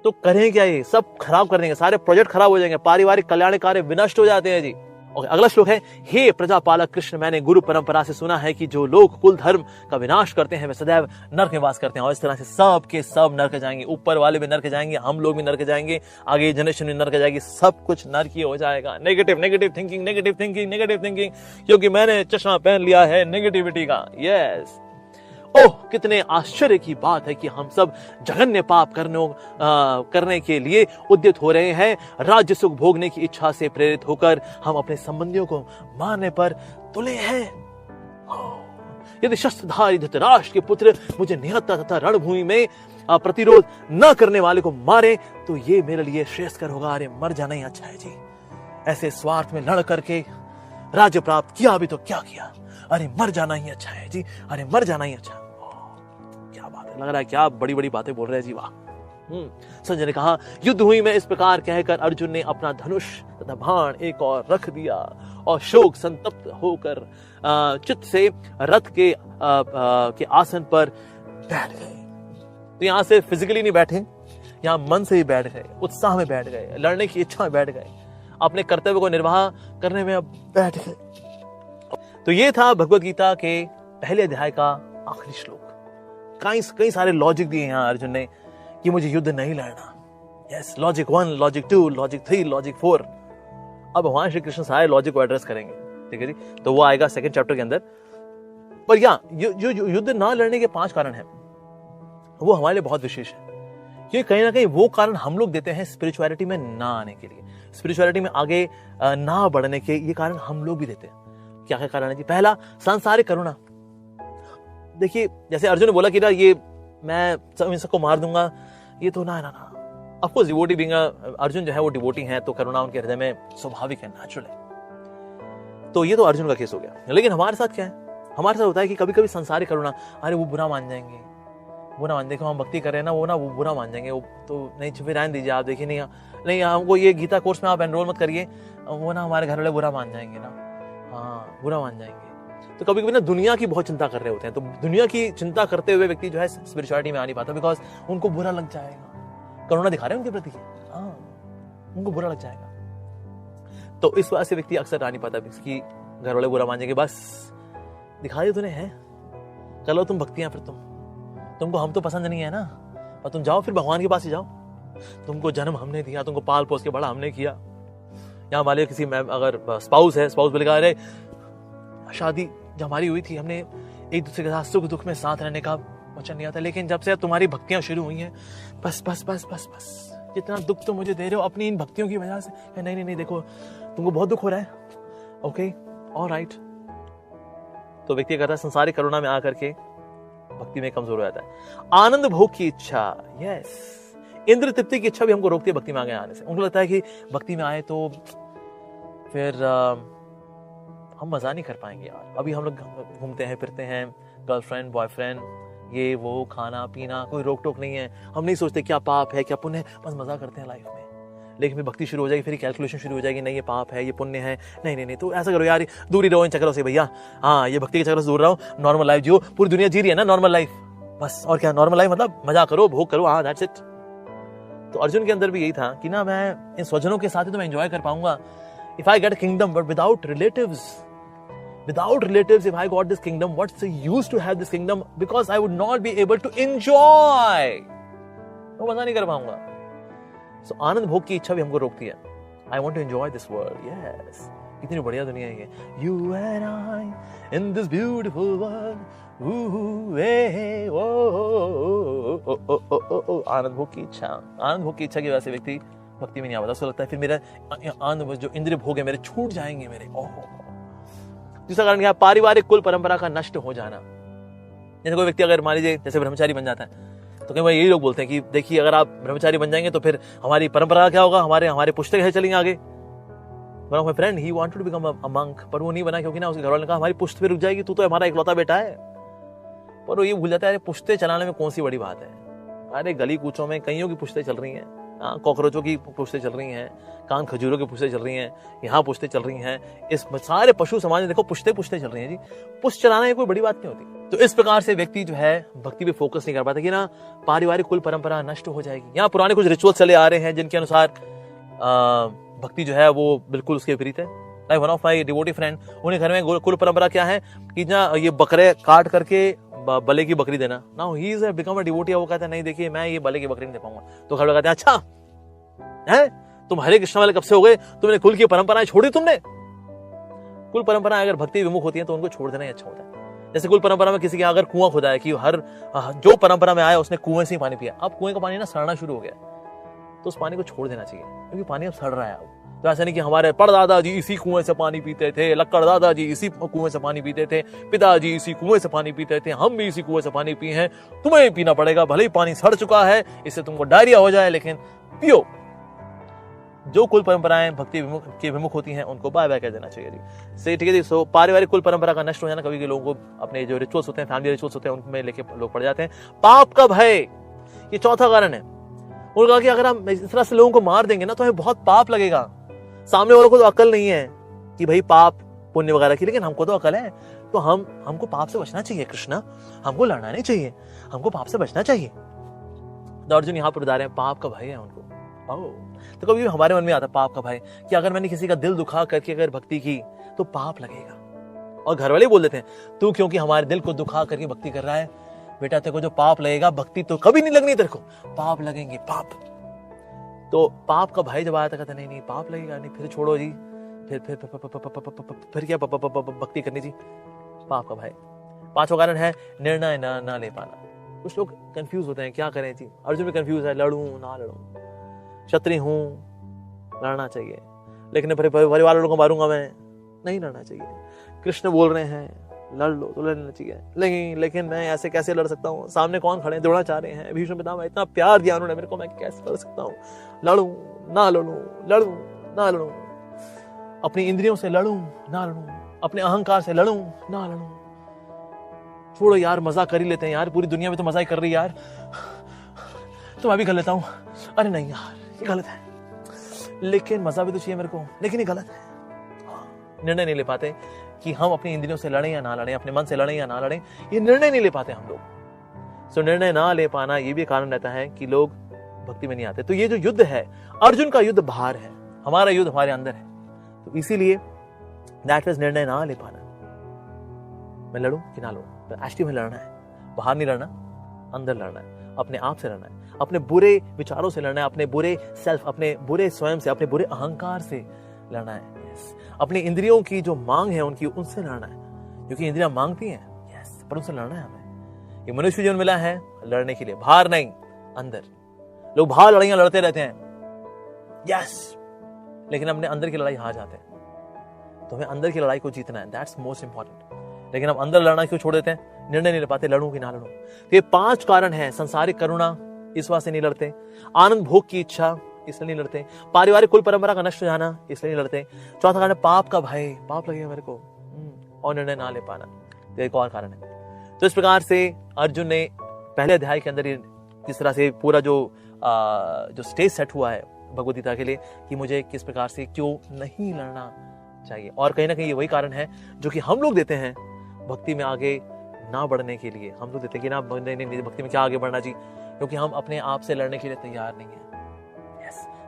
तो करें क्या? ये सब खराब कर देंगे, सारे प्रोजेक्ट खराब हो जाएंगे, पारिवारिक कल्याण कार्य विनष्ट हो जाते हैं जी। ओके, अगला श्लोक है, हे प्रजापालक कृष्ण, मैंने गुरु परंपरा से सुना है कि जो लोग कुल धर्म का विनाश करते हैं वे सदैव नरक में वास करते हैं। और इस तरह से सब के सब नरक जाएंगे, ऊपर वाले भी नरक जाएंगे, हम लोग भी नरक जाएंगे, आगे जनरेशन भी नरक जाएगी, सब कुछ नरक ही हो जाएगा। नेगेटिव थिंकिंग, क्योंकि मैंने चश्मा पहन लिया है नेगेटिविटी का। यस, ओह कितने आश्चर्य की बात है कि हम सब जघन्य पाप करने के लिए उद्यत हो रहे हैं। राज्य सुख भोगने की इच्छा से प्रेरित होकर हम अपने संबंधियों को मारने पर तुले हैं। यदि शस्त्रधारी धृतराष्ट्र के पुत्र मुझे निहत्था तथा रणभूमि में प्रतिरोध न करने वाले को मारे तो ये मेरे लिए श्रेयस्कर होगा। अरे मर जाना ही अच्छा है जी। ऐसे स्वार्थ में लड़ करके राज्य प्राप्त किया भी तो क्या किया? अरे मर जाना ही अच्छा है जी, अरे मर जाना ही अच्छा। क्या बात है, लग रहा है क्या बड़ी बड़ी बातें बोल रहे हैं जी, वाह। संजय ने कहा, युद्ध हुई में इस प्रकार कहकर अर्जुन ने अपना धनुष तथा बाण एक और रख दिया और शोक संतप्त होकर चित्त से रथ के आसन पर बैठ गए। तो यहां से फिजिकली नहीं बैठे, यहां मन से ही बैठ गए, उत्साह में बैठ गए, लड़ने की इच्छा में बैठ गए, अपने कर्तव्य को निर्वाह करने में अब बैठ गए। तो ये था भगवत गीता के पहले अध्याय का आखिरी श्लोक। कई सारे लॉजिक दिए यहाँ अर्जुन ने कि मुझे युद्ध नहीं लड़ना। Yes, logic 1, logic 2, logic 3, logic 4। अब भगवान श्री कृष्ण सारे लॉजिक को एड्रेस करेंगे, ठीक है जी। तो वो आएगा सेकंड चैप्टर के अंदर। पर जो युद्ध ना लड़ने के 5 कारण हैं, वो हमारे लिए बहुत विशेष है। ये कहीं ना कहीं वो कारण हम लोग देते हैं स्पिरिचुअलिटी में ना आने के लिए, स्पिरिचुअलिटी में आगे ना बढ़ने के, ये कारण हम लोग भी देते हैं। क्या क्या कारण है जी? पहला, सांसारिक करुणा। देखिए, जैसे अर्जुन ने बोला कि ना ये मैं इन सबको मार दूंगा, ये तो ना। Of course devotee being Arjun जो है वो डिवोटी हैं, तो करुणा उनके हृदय में स्वाभाविक है, नेचुरल है। तो ये तो अर्जुन का केस हो गया। लेकिन हमारे साथ क्या है? हमारे साथ होता है कि कभी कभी संसारिक करुणा, अरे वो बुरा मान जाएंगे, देखो हम भक्ति कर रहे हैं ना, वो बुरा मान जाएंगे, वो तो नहीं, फिर रहने दीजिए आप, देखिए नहीं हमको ये गीता कोर्स में आप एनरोल मत करिए, वो ना हमारे घर वाले बुरा मान जाएंगे ना, हाँ बुरा मान जाएंगे। तो कभी कभी ना दुनिया की बहुत चिंता कर रहे होते हैं, तो दुनिया की चिंता करते हुए व्यक्ति जो है स्पिरिचुअलिटी में आ नहीं पाता, बिकॉज उनको बुरा लग जाएगा। करुणा दिखा रहे हैं उनके प्रति, हाँ उनको बुरा लग जाएगा। तो इस वजह से व्यक्ति अक्सर आ नहीं पाता, इसकी घर वाले बुरा मान जाएंगे, बस दिखा दिया तूने है, कर लो तुम भक्तियां, फिर तुमको हम तो पसंद नहीं है ना, और तुम जाओ फिर भगवान के पास ही जाओ। तुमको जन्म हमने दिया, तुमको पाल पोस के बड़ा हमने किया। यहाँ मान लिया किसी अगर स्पाउस है, स्पाउस बोलेगा अरे शादी जब हमारी हुई थी, हमने एक दूसरे के साथ सुख दुख में साथ रहने का वचन दिया था, लेकिन जब से तुम्हारी भक्तियां शुरू हुई हैं, बस बस बस बस बस जितना दुख तो मुझे दे रहे हो अपनी इन भक्तियों की वजह से। नहीं देखो तुमको बहुत दुख हो रहा है, ओके ऑलराइट। तो व्यक्ति कहता है संसारिक करुणा में आकर के भक्ति में कमजोर हो जाता है। आनंद भोग की इच्छा, यस, इंद्र तृप्ति की इच्छा भी हमको रोकती है भक्ति में आगे आने से। उनको लगता है कि भक्ति में आए तो फिर हम मजा नहीं कर पाएंगे यार। अभी हम लोग घूमते हैं फिरते हैं, गर्लफ्रेंड बॉयफ्रेंड, ये वो खाना पीना, कोई रोक टोक नहीं है। हम नहीं सोचते क्या पाप है क्या पुण्य है, बस मजा करते हैं लाइफ में। लेकिन फिर भक्ति शुरू हो जाएगी, फिर कैलकुलेशन शुरू हो जाएगी, नहीं ये पाप है ये पुण्य है, नहीं। तो ऐसा करो यार, दूर ही रहो इन चक्करों से भैया, हाँ ये भक्ति के चक्करों से दूर रहो, नॉर्मल लाइफ जियो। पूरी दुनिया जी रही है ना नॉर्मल लाइफ, बस और क्या। नॉर्मल लाइफ मतलब मजा करो, भोग करो, हाँ दैट्स इट। तो अर्जुन के अंदर भी यही था कि ना मैं इन स्वजनों के साथ ही तो मैं एंजॉय कर पाऊंगा। If I get kingdom but without relatives, if I got this kingdom, what's the use to have this kingdom, because I would not be able to enjoy, तो मजा नहीं कर पाऊंगा। So आनंद भोग की इच्छा भी हमको रोकती है। I want to enjoy this world, yes। कितनी बढ़िया दुनिया है ये, you and I in this beautiful world, आनंद भोग की इच्छा, आनंद भोग की इच्छा की वजह से व्यक्ति भक्ति में नहीं आता। उसको लगता है फिर मेरा आनंद जो इंद्रिय भोग है मेरे छूट जाएंगे मेरे। दूसरा कारण क्या? पारिवारिक कुल परंपरा का नष्ट हो जाना। जैसे कोई व्यक्ति अगर मान लीजिए जैसे ब्रह्मचारी बन जाता है, तो कई बार यही लोग बोलते हैं कि देखिए अगर आप ब्रह्मचारी बन जाएंगे तो फिर हमारी परंपरा क्या होगा, हमारे पुश्ते कैसे चलेंगे आगे। One of my friend he wanted to become a monk, पर वो नहीं बना क्योंकि ना उसके घर वाले ने कहा हमारी पुश्त पे रुक जाएगी, तू तो हमारा इकलौता बेटा है। पर वो ये भूल जाता है पुश्ते चलाने में कौन सी बड़ी बात है। अरे गली कूचों में कईयों की पुश्ते चल रही हैं, कॉकरोचों की पुश्तें चल रही हैं, कान खजूरों की पुश्तें चल रही हैं, यहाँ पुश्तें चल रही हैं, इस सारे पशु समाज में देखो पुश्तें चल रही हैं जी। पुश्त चलाना ये कोई बड़ी बात नहीं होती। तो इस प्रकार से व्यक्ति जो है भक्ति पे फोकस नहीं कर पाता कि ना पारिवारिक कुल परंपरा नष्ट हो जाएगी। यहाँ पुराने कुछ रिचुअल चले आ रहे हैं जिनके अनुसार भक्ति जो है वो बिल्कुल उसके विपरीत है। Like one of my devotee friend, उन्हें घर में कुल परंपरा क्या है कि ना ये बकरे काट करके बले की बकरी देना। Now he is become a devotee. वो कहता है नहीं देखिए मैं ये बले की बकरी नहीं दे पाऊंगा। तो घर वाले कहते हैं अच्छा है तुम हरे कृष्ण वाले कब से हो गए, तुमने कुल की परंपराएं छोड़ी तुमने। कुल परंपराएं अगर भक्ति विमुख होती हैं तो उनको छोड़ देना ही अच्छा होता है। जैसे कुल परंपरा में किसी के अगर कुआं खुदा है कि हर जो परंपरा में आया उसने कुएं से ही पानी पिया, अब कुएं का पानी ना सड़ना शुरू हो गया, तो उस पानी को छोड़ देना चाहिए क्योंकि पानी अब सड़ रहा है। अब तो ऐसा नहीं कि हमारे परदादा जी इसी कुएं से पानी पीते थे, लक्कड़ दादा जी इसी कुएं से पानी पीते थे, पिताजी इसी कुएं से पानी पीते थे, हम भी इसी कुएं से पानी पिए हैं, तुम्हें पीना पड़ेगा, भले ही पानी सड़ चुका है, इससे तुमको डायरिया हो जाए लेकिन पियो। जो कुल परंपराएं भक्ति के विमुख होती हैं उनको बाय बाय कह देना चाहिए जी। सही ठीक है जी। सो पारिवारिक कुल परंपरा का नष्ट हो जाना, कभी के लोगों को अपने जो रिचुअल्स होते हैं, फैमिली रिचुअल्स होते हैं, उनमें लेके लोग पड़ जाते हैं। पाप का भय, ये चौथा कारण है। उन्होंने कहा कि अगर हम इस तरह से लोगों को मार देंगे ना तो हमें बहुत पाप लगेगा। सामने वालों को तो अकल नहीं है कि भाई पाप पुण्य वगैरह की, लेकिन हमको तो अकल है, तो हमको पाप से बचना चाहिए। कृष्णा, हमको लड़ना नहीं चाहिए, हमको पाप से बचना चाहिए। तो अर्जुन यहाँ पर बता रहे हैं पाप का भय है उनको। तो कभी हमारे मन में आता पाप का भय कि अगर मैंने किसी का दिल दुखा करके अगर भक्ति की तो पाप लगेगा। और घर वाले बोल देते हैं तू क्योंकि हमारे दिल को दुखा करके भक्ति कर रहा है, बेटा तेरे को जो पाप लगेगा, भक्ति तो कभी नहीं लगनी, तेरे को पाप लगेंगे, पाप। तो पाप का भय जब आया था कहता नहीं नहीं पाप लगेगा नहीं, फिर छोड़ो जी, फिर क्या भक्ति करनी जी, पाप का भय। पांचवा कारण है निर्णय ना ले पाना। कुछ लोग कंफ्यूज होते हैं क्या करें जी। अर्जुन भी कंफ्यूज है, लड़ूं ना लड़ूं, क्षत्रिय हूं, लड़ना चाहिए, लेकिन परिवार वालों को मारूंगा मैं, नहीं लड़ना चाहिए। कृष्ण बोल रहे हैं लड़ लो तो लड़ना चाहिए, लेकिन मैं ऐसे कैसे लड़ सकता हूँ, सामने कौन खड़े हैं, द्रोणाचार्य हैं, भीष्म पितामह, इतना प्यार दिया उन्होंने मेरे को, मैं कैसे लड़ सकता हूँ। लड़ूं ना लड़ूं, लड़ूं ना लड़ूं, अपनी इंद्रियों से लड़ूं ना लड़ूं, अपने अहंकार से लड़ूं ना लड़ूं। छोड़ो यार, मजा कर ही लेते हैं यार, पूरी दुनिया में तो मजा ही कर रही है यार, तो मैं भी कर लेता हूँ। अरे नहीं यार ये गलत है, लेकिन मजा भी तो चाहिए मेरे को, लेकिन ये गलत है। निर्णय नहीं ले पाते कि हम अपनी इंद्रियों से लड़ें या ना लड़ें, अपने मन से लड़ें या ना लड़ें, ये निर्णय नहीं ले पाते हम लोग। सो निर्णय ना ले पाना ये भी कारण रहता है कि लोग भक्ति में नहीं आते। तो ये जो युद्ध है, अर्जुन का युद्ध बाहर है, हमारा युद्ध हमारे अंदर है। तो इसीलिए दैट इज निर्णय ना ले पाना, मैं लड़ूं कि ना लड़ूं, तो एक्चुअली में लड़ना है, बाहर नहीं लड़ना, अंदर लड़ना है, अपने आप से लड़ना है, अपने बुरे विचारों से लड़ना है, अपने बुरे सेल्फ, अपने बुरे स्वयं से, अपने बुरे अहंकार से लड़ना है। अपनी इंद्रियों की जो मांग है उनकी, उनसे लड़ना है, क्योंकि इंद्रियां मांगती हैं, पर उनसे लड़ना है हमें। ये मनुष्य जीवन मिला है लड़ने के लिए, बाहर नहीं अंदर। लोग बाहर लड़ाइयां लड़ते रहते हैं, लेकिन अपने अंदर की लड़ाई हार जाते हैं। तो हमें अंदर की लड़ाई को जीतना है, दैट्स मोस्ट इंपॉर्टेंट। लेकिन हम अंदर लड़ना क्यों छोड़ देते हैं, निर्णय नहीं ले पाते, लड़ूं कि ना लड़ूं। तो ये 5 कारण है। संसारिक करुणा, इस वास्ते नहीं लड़ते। आनंद भोग की इच्छा, इसलिए नहीं लड़ते। पारिवारिक कुल परंपरा का नष्ट हो जाना, इसलिए नहीं लड़ते। चौथा कारण है पाप का भय, पाप लगेगा मेरे को, और निर्णय ना ले पाना, तो एक और कारण है। तो इस प्रकार से अर्जुन ने पहले अध्याय के अंदर किस तरह से पूरा जो स्टेज सेट हुआ है भगवद गीता के लिए कि मुझे किस प्रकार से क्यों नहीं लड़ना चाहिए। और कहीं ना कहीं ये वही कारण है जो कि हम लोग देते हैं भक्ति में आगे ना बढ़ने के लिए। हम लोग देते हैं कि ना नहीं, भक्ति में क्या आगे बढ़ना चाहिए, क्योंकि हम अपने आप से लड़ने के लिए तैयार नहीं है।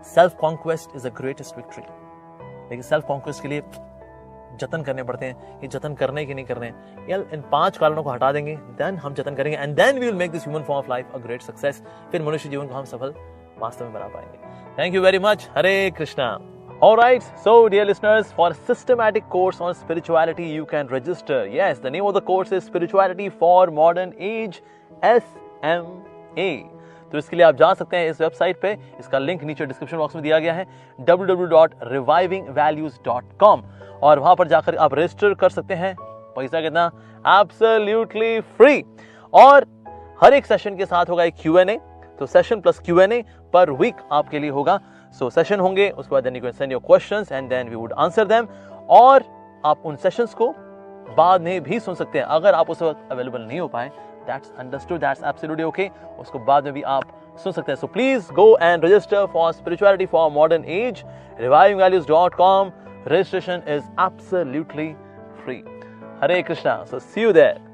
Self conquest is the greatest victory. लेकिन सेल्फ कॉन्क्वेस्ट के लिए जतन करने पड़ते हैं। ये जतन करने के नहीं करने हैं, यार इन 5 कारणों को हटा देंगे, देन हम जतन करेंगे, and then we will make this human form of life a great success. फिर मनुष्य जीवन को हम सफल वास्तव में बना पाएंगे। Thank you very much. Hare Krishna. Alright, so dear listeners, for a systematic course on spirituality, you can register. Yes, the name of the course is Spirituality for Modern Age, SMA. तो इसके लिए आप जा सकते हैं इस वेबसाइट पे, इसका लिंक नीचे डिस्क्रिप्शन बॉक्स में दिया गया है, www.revivingvalues.com, और वहां पर जाकर आप रजिस्टर कर सकते हैं। पैसा कितना, एब्सोल्युटली फ्री। और हर एक सेशन के साथ होगा एक Q&A, तो सेशन प्लस Q&A पर वीक आपके लिए होगा। सो सेशन होंगे, उसके बाद then you can send your questions and then we would answer them, और आप उन सेशंस को बाद में भी सुन सकते हैं। अगर आप उस वक्त अवेलेबल नहीं हो पाए, that's understood, that's absolutely okay, उसको बाद में भी आप सुन सकते हैं. So please go and register for Spirituality for Modern Age, revivingvalues.com. Registration is absolutely free. Hare Krishna. So see you there.